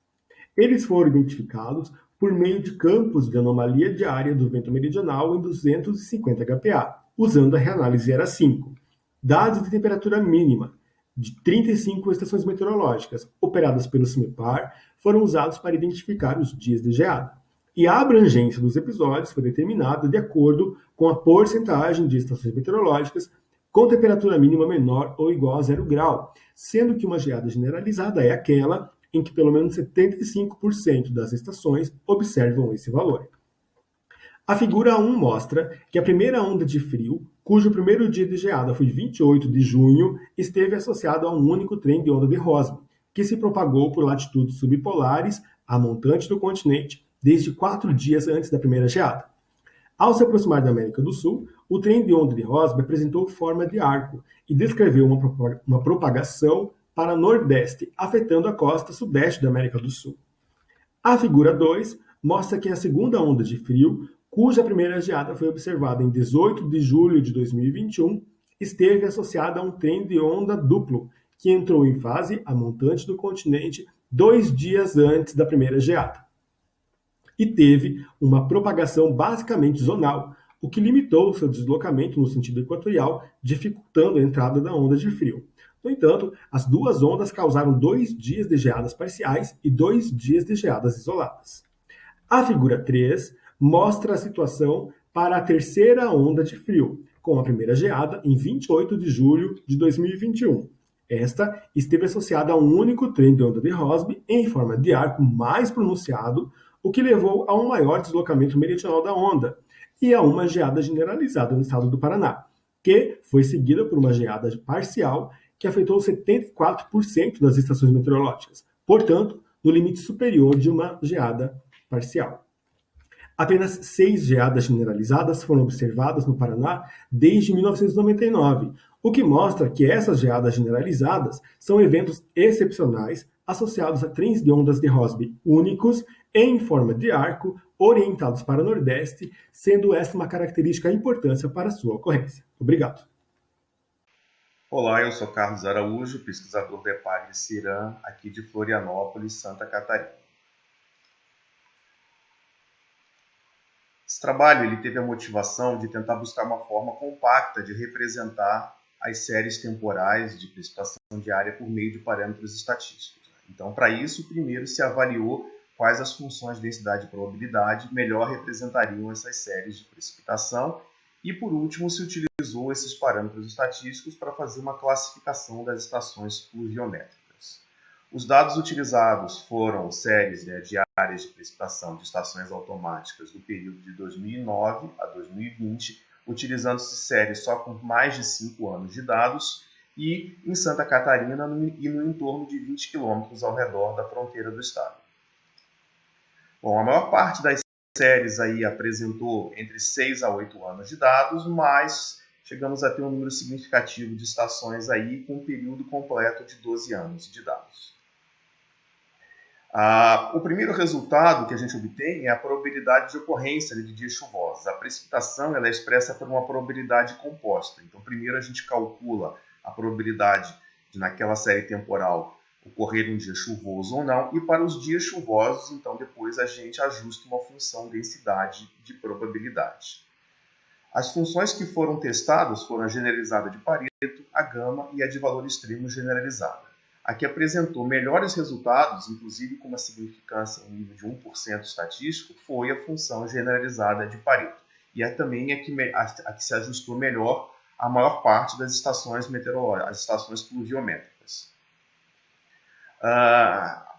Eles foram identificados por meio de campos de anomalia diária do vento meridional em 250 HPA, usando a reanálise ERA 5. Dados de temperatura mínima de 35 estações meteorológicas operadas pelo CIMEPAR foram usados para identificar os dias de geada. E a abrangência dos episódios foi determinada de acordo com a porcentagem de estações meteorológicas com temperatura mínima menor ou igual a 0 grau, sendo que uma geada generalizada é aquela em que pelo menos 75% das estações observam esse valor. A figura 1 mostra que a primeira onda de frio cujo primeiro dia de geada foi 28 de junho, esteve associado a um único trem de onda de Rossby, que se propagou por latitudes subpolares a montante do continente desde 4 dias antes da primeira geada. Ao se aproximar da América do Sul, o trem de onda de Rossby apresentou forma de arco e descreveu uma propagação para nordeste, afetando a costa sudeste da América do Sul. A figura 2 mostra que a segunda onda de frio, cuja primeira geada foi observada em 18 de julho de 2021, esteve associada a um trem de onda duplo, que entrou em fase a montante do continente 2 dias antes da primeira geada. E teve uma propagação basicamente zonal, o que limitou seu deslocamento no sentido equatorial, dificultando a entrada da onda de frio. No entanto, as duas ondas causaram 2 dias de geadas parciais e 2 dias de geadas isoladas. A figura 3 mostra a situação para a terceira onda de frio, com a primeira geada em 28 de julho de 2021. Esta esteve associada a um único trem de onda de Rossby em forma de arco mais pronunciado, o que levou a um maior deslocamento meridional da onda e a uma geada generalizada no estado do Paraná, que foi seguida por uma geada parcial que afetou 74% das estações meteorológicas, portanto, no limite superior de uma geada parcial. Apenas 6 geadas generalizadas foram observadas no Paraná desde 1999, o que mostra que essas geadas generalizadas são eventos excepcionais associados a trens de ondas de Rossby únicos em forma de arco, orientados para o Nordeste, sendo esta uma característica de importância para sua ocorrência. Obrigado. Olá, eu sou Carlos Araújo, pesquisador da EPAGRE CIRAM, aqui de Florianópolis, Santa Catarina. Esse trabalho ele teve a motivação de tentar buscar uma forma compacta de representar as séries temporais de precipitação diária por meio de parâmetros estatísticos. Então, para isso, primeiro se avaliou quais as funções de densidade e probabilidade melhor representariam essas séries de precipitação e, por último, se utilizou esses parâmetros estatísticos para fazer uma classificação das estações pluviométricas. Os dados utilizados foram séries diárias de precipitação de estações automáticas do período de 2009 a 2020, utilizando-se séries só com mais de 5 anos de dados e em Santa Catarina e no entorno de 20 quilômetros ao redor da fronteira do estado. Bom, a maior parte das séries aí apresentou entre 6 a 8 anos de dados, mas chegamos a ter um número significativo de estações aí com um período completo de 12 anos de dados. O primeiro resultado que a gente obtém é a probabilidade de ocorrência de dias chuvosos. A precipitação ela é expressa por uma probabilidade composta. Então, primeiro a gente calcula a probabilidade de, naquela série temporal, ocorrer um dia chuvoso ou não, e para os dias chuvosos, então, depois a gente ajusta uma função densidade de probabilidade. As funções que foram testadas foram a generalizada de Pareto, a gama e a de valor extremo generalizada. A que apresentou melhores resultados, inclusive com uma significância em nível de 1% estatístico, foi a função generalizada de Pareto. E é também a que se ajustou melhor a maior parte das estações meteorológicas, as estações pluviométricas.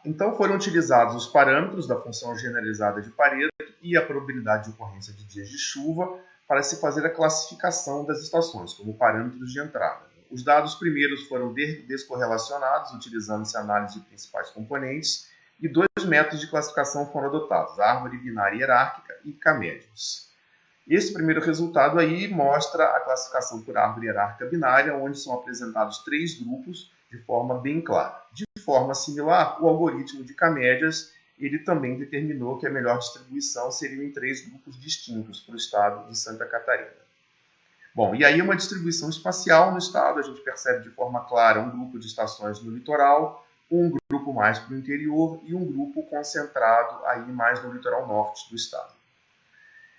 Então foram utilizados os parâmetros da função generalizada de Pareto e a probabilidade de ocorrência de dias de chuva para se fazer a classificação das estações, como parâmetros de entrada. Os dados primeiros foram descorrelacionados, utilizando-se a análise de principais componentes, e 2 métodos de classificação foram adotados, a árvore binária hierárquica e K-médios. Esse primeiro resultado aí mostra a classificação por árvore hierárquica binária, onde são apresentados 3 grupos de forma bem clara. De forma similar, o algoritmo de K-médias ele também determinou que a melhor distribuição seria em 3 grupos distintos para o estado de Santa Catarina. Bom, e aí uma distribuição espacial no estado, a gente percebe de forma clara um grupo de estações no litoral, um grupo mais para o interior e um grupo concentrado aí mais no litoral norte do estado.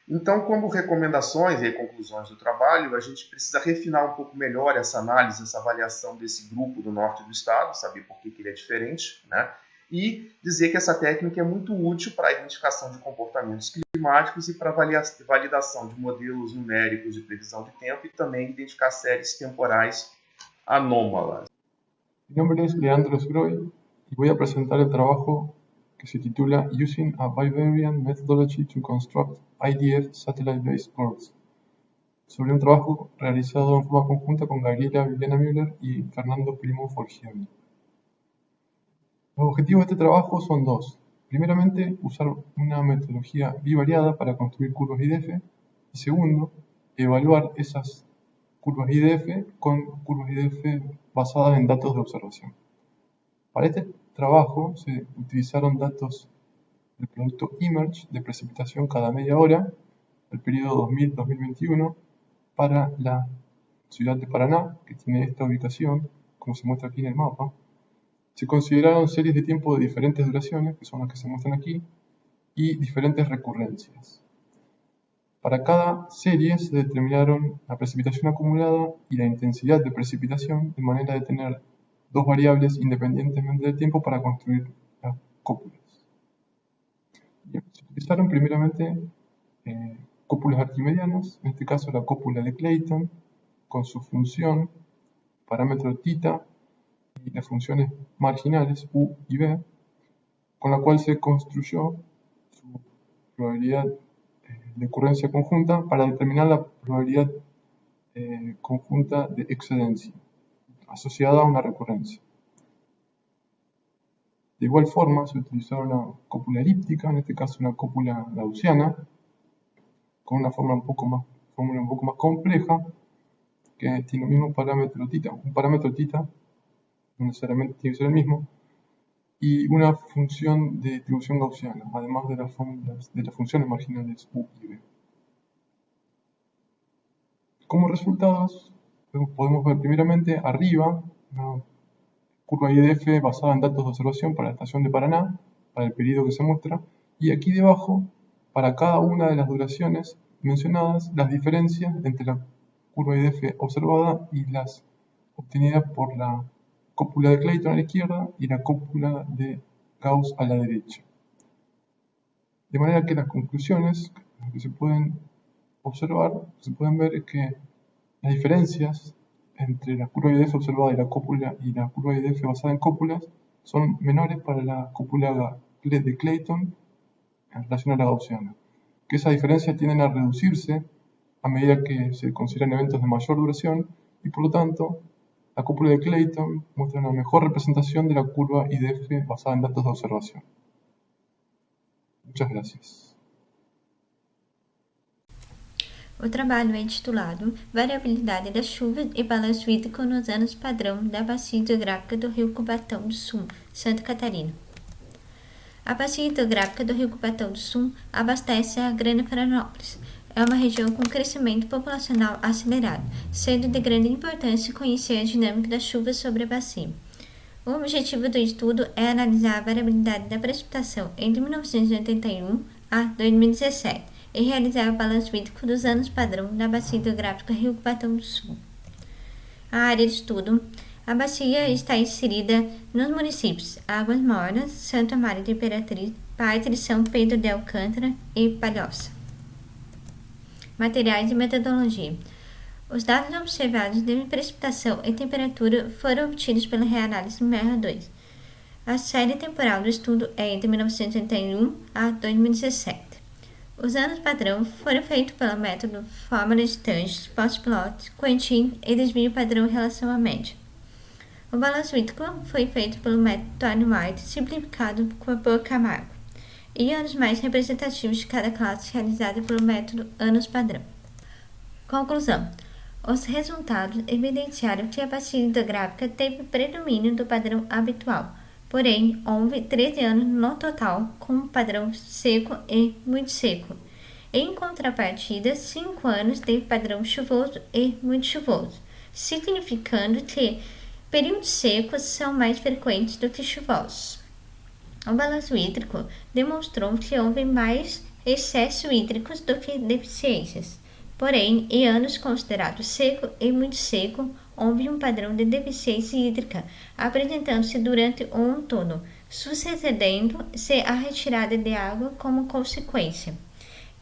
Então, como recomendações e conclusões do trabalho, a gente precisa refinar um pouco melhor essa análise, essa avaliação desse grupo do norte do estado, saber por que ele é diferente, né? E dizer que essa técnica é muito útil para a identificação de comportamentos climáticos e para a validação de modelos numéricos de previsão de tempo e também identificar séries temporais anómalas. Mi nombre es Leandro Sgroy y voy a presentar el trabajo que se titula Using a Bivariant Methodology to Construct IDF Satellite-Based Curves. sobre un trabajo realizado en forma conjunta con Gabriela Viviana Müller y Fernando Primo Forgioni. Los objetivos de este trabajo son dos. Primeramente, usar una metodología bivariada para construir curvas IDF. Y segundo, evaluar esas curvas IDF con curvas IDF basadas en datos de observación. Para este trabajo se utilizaron datos del producto eMERGE de precipitación cada media hora, el periodo 2000-2021, para la ciudad de Paraná, que tiene esta ubicación, como se muestra aquí en el mapa. Se consideraron series de tiempo de diferentes duraciones, que son las que se muestran aquí, y diferentes recurrencias. Para cada serie se determinaron la precipitación acumulada y la intensidad de precipitación, de manera de tener dos variables independientemente del tiempo para construir las cópulas. Bien, se utilizaron primeramente cópulas arquimedianas, en este caso la cópula de Clayton, con su función, parámetro θ, y las funciones marginales U y B, con la cual se construyó su probabilidad de ocurrencia conjunta para determinar la probabilidad conjunta de excedencia asociada a una recurrencia. De igual forma se utilizó una cópula elíptica, en este caso una cópula gaussiana, con una fórmula un poco más compleja, que tiene el mismo parámetro θ, un parámetro θ no necesariamente tiene que ser el mismo, y una función de distribución gaussiana, además de las funciones marginales U y B. Como resultados, podemos ver primeramente arriba una curva IDF basada en datos de observación para la estación de Paraná, para el periodo que se muestra, y aquí debajo, para cada una de las duraciones mencionadas, las diferencias entre la curva IDF observada y las obtenidas por la cópula de Clayton a la izquierda y la cópula de Gauss a la derecha. De manera que las conclusiones que se pueden observar, se pueden ver es que las diferencias entre la curva IDF observada y la curva IDF basada en cópulas son menores para la cópula de Clayton en relación a la gaussiana. Que esas diferencias tienden a reducirse a medida que se consideran eventos de mayor duración y por lo tanto la cópula de Clayton muestra una mejor representación de la curva IDF basada en datos de observación. Muchas gracias. O trabalho é intitulado Variabilidade das chuvas e balanço hídrico nos anos padrão da bacia hidrográfica do Rio Cubatão do Sul, Santa Catarina. A bacia hidrográfica do Rio Cubatão do Sul abastece a Grande Florianópolis. É uma região com crescimento populacional acelerado, sendo de grande importância conhecer a dinâmica das chuvas sobre a bacia. O objetivo do estudo é analisar a variabilidade da precipitação entre 1981 a 2017 e realizar o balanço hídrico dos anos padrão da bacia hidrográfica Rio Cubatão do Sul. A área de estudo. A bacia está inserida nos municípios Águas Mornas, Santo Amaro de Imperatriz, Pátria, São Pedro de Alcântara e Palhoça. Materiais e metodologia. Os dados observados de precipitação e temperatura foram obtidos pela reanálise MER2. A série temporal do estudo é entre 1981 a 2017. Os anos padrão foram feitos pelo método fórmula de Stanges, post-plot, Quentin e desvio padrão em relação à média. O balanço hídrico foi feito pelo método Tony White, simplificado por Camargo, e anos mais representativos de cada classe realizado pelo método anos padrão. Conclusão. Os resultados evidenciaram que a bacia hidrográfica teve predomínio do padrão habitual, porém, houve 13 anos no total com um padrão seco e muito seco. Em contrapartida, 5 anos teve padrão chuvoso e muito chuvoso, significando que períodos secos são mais frequentes do que chuvosos. O balanço hídrico demonstrou que houve mais excessos hídricos do que deficiências. Porém, em anos considerados seco e muito seco, houve um padrão de deficiência hídrica, apresentando-se durante o outono, sucedendo-se a retirada de água como consequência,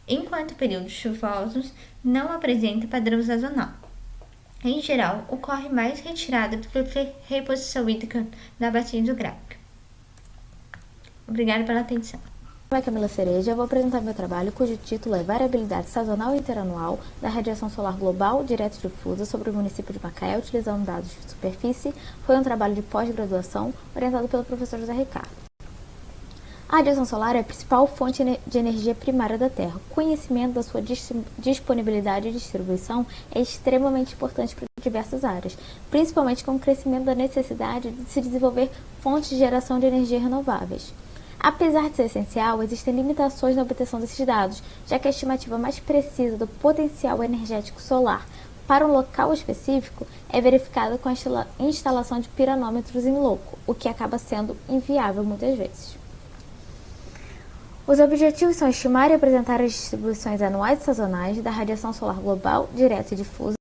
enquanto períodos chuvosos não apresentam padrão sazonal. Em geral, ocorre mais retirada do que reposição hídrica na bacia hidrográfica. Obrigada pela atenção. é Camila Cereja, eu vou apresentar meu trabalho cujo título é Variabilidade Sazonal e Interanual da Radiação Solar Global Direta e Difusa sobre o município de Macaé, utilizando dados de superfície. Foi um trabalho de pós-graduação orientado pelo professor José Ricardo. A radiação solar é a principal fonte de energia primária da Terra. O conhecimento da sua disponibilidade e distribuição é extremamente importante para diversas áreas, principalmente com o crescimento da necessidade de se desenvolver fontes de geração de energia renováveis. Apesar de ser essencial, existem limitações na obtenção desses dados, já que a estimativa mais precisa do potencial energético solar para um local específico é verificada com a instalação de piranômetros em loco, o que acaba sendo inviável muitas vezes. Os objetivos são estimar e apresentar as distribuições anuais e sazonais da radiação solar global, direta e difusa,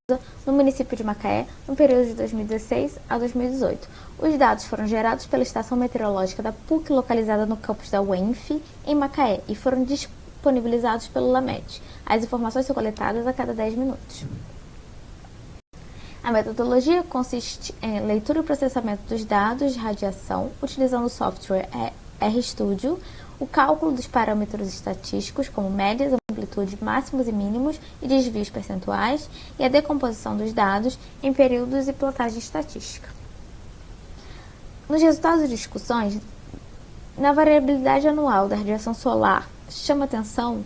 no município de Macaé, no período de 2016 a 2018. Os dados foram gerados pela Estação Meteorológica da PUC, localizada no campus da UENF, em Macaé, e foram disponibilizados pelo LAMED. As informações são coletadas a cada 10 minutos. A metodologia consiste em leitura e processamento dos dados de radiação, utilizando o software RStudio, o cálculo dos parâmetros estatísticos, como médias, amplitudes, máximos e mínimos e desvios percentuais, e a decomposição dos dados em períodos e plotagem estatística. Nos resultados de discussões, na variabilidade anual da radiação solar, chama atenção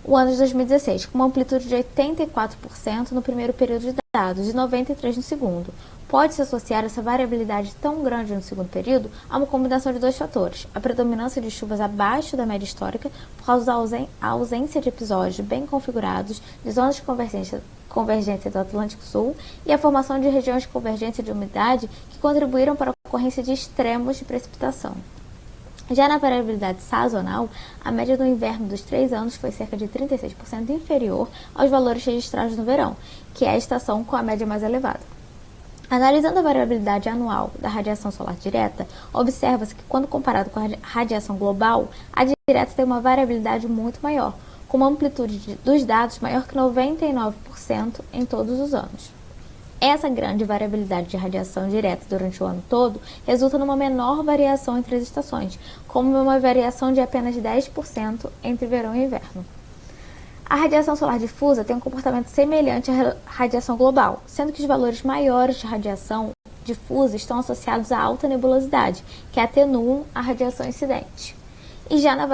o ano de 2016, com uma amplitude de 84% no primeiro período de dados e 93% no segundo. Pode-se associar essa variabilidade tão grande no segundo período a uma combinação de dois fatores: a predominância de chuvas abaixo da média histórica por causa da ausência de episódios bem configurados de zonas de convergência do Atlântico Sul e a formação de regiões de convergência de umidade que contribuíram para a ocorrência de extremos de precipitação. Já na variabilidade sazonal, a média do inverno dos 3 anos foi cerca de 36% inferior aos valores registrados no verão, que é a estação com a média mais elevada. Analisando a variabilidade anual da radiação solar direta, observa-se que, quando comparado com a radiação global, a direta tem uma variabilidade muito maior, com uma amplitude dos dados maior que 99% em todos os anos. Essa grande variabilidade de radiação direta durante o ano todo resulta numa menor variação entre as estações, como uma variação de apenas 10% entre verão e inverno. A radiação solar difusa tem um comportamento semelhante à radiação global, sendo que os valores maiores de radiação difusa estão associados à alta nebulosidade, que atenuam a radiação incidente. E já na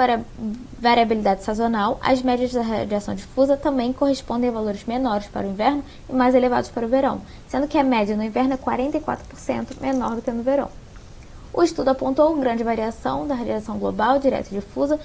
variabilidade sazonal, as médias da radiação difusa também correspondem a valores menores para o inverno e mais elevados para o verão, sendo que a média no inverno é 44% menor do que no verão. O estudo apontou grande variação da radiação global direta e difusa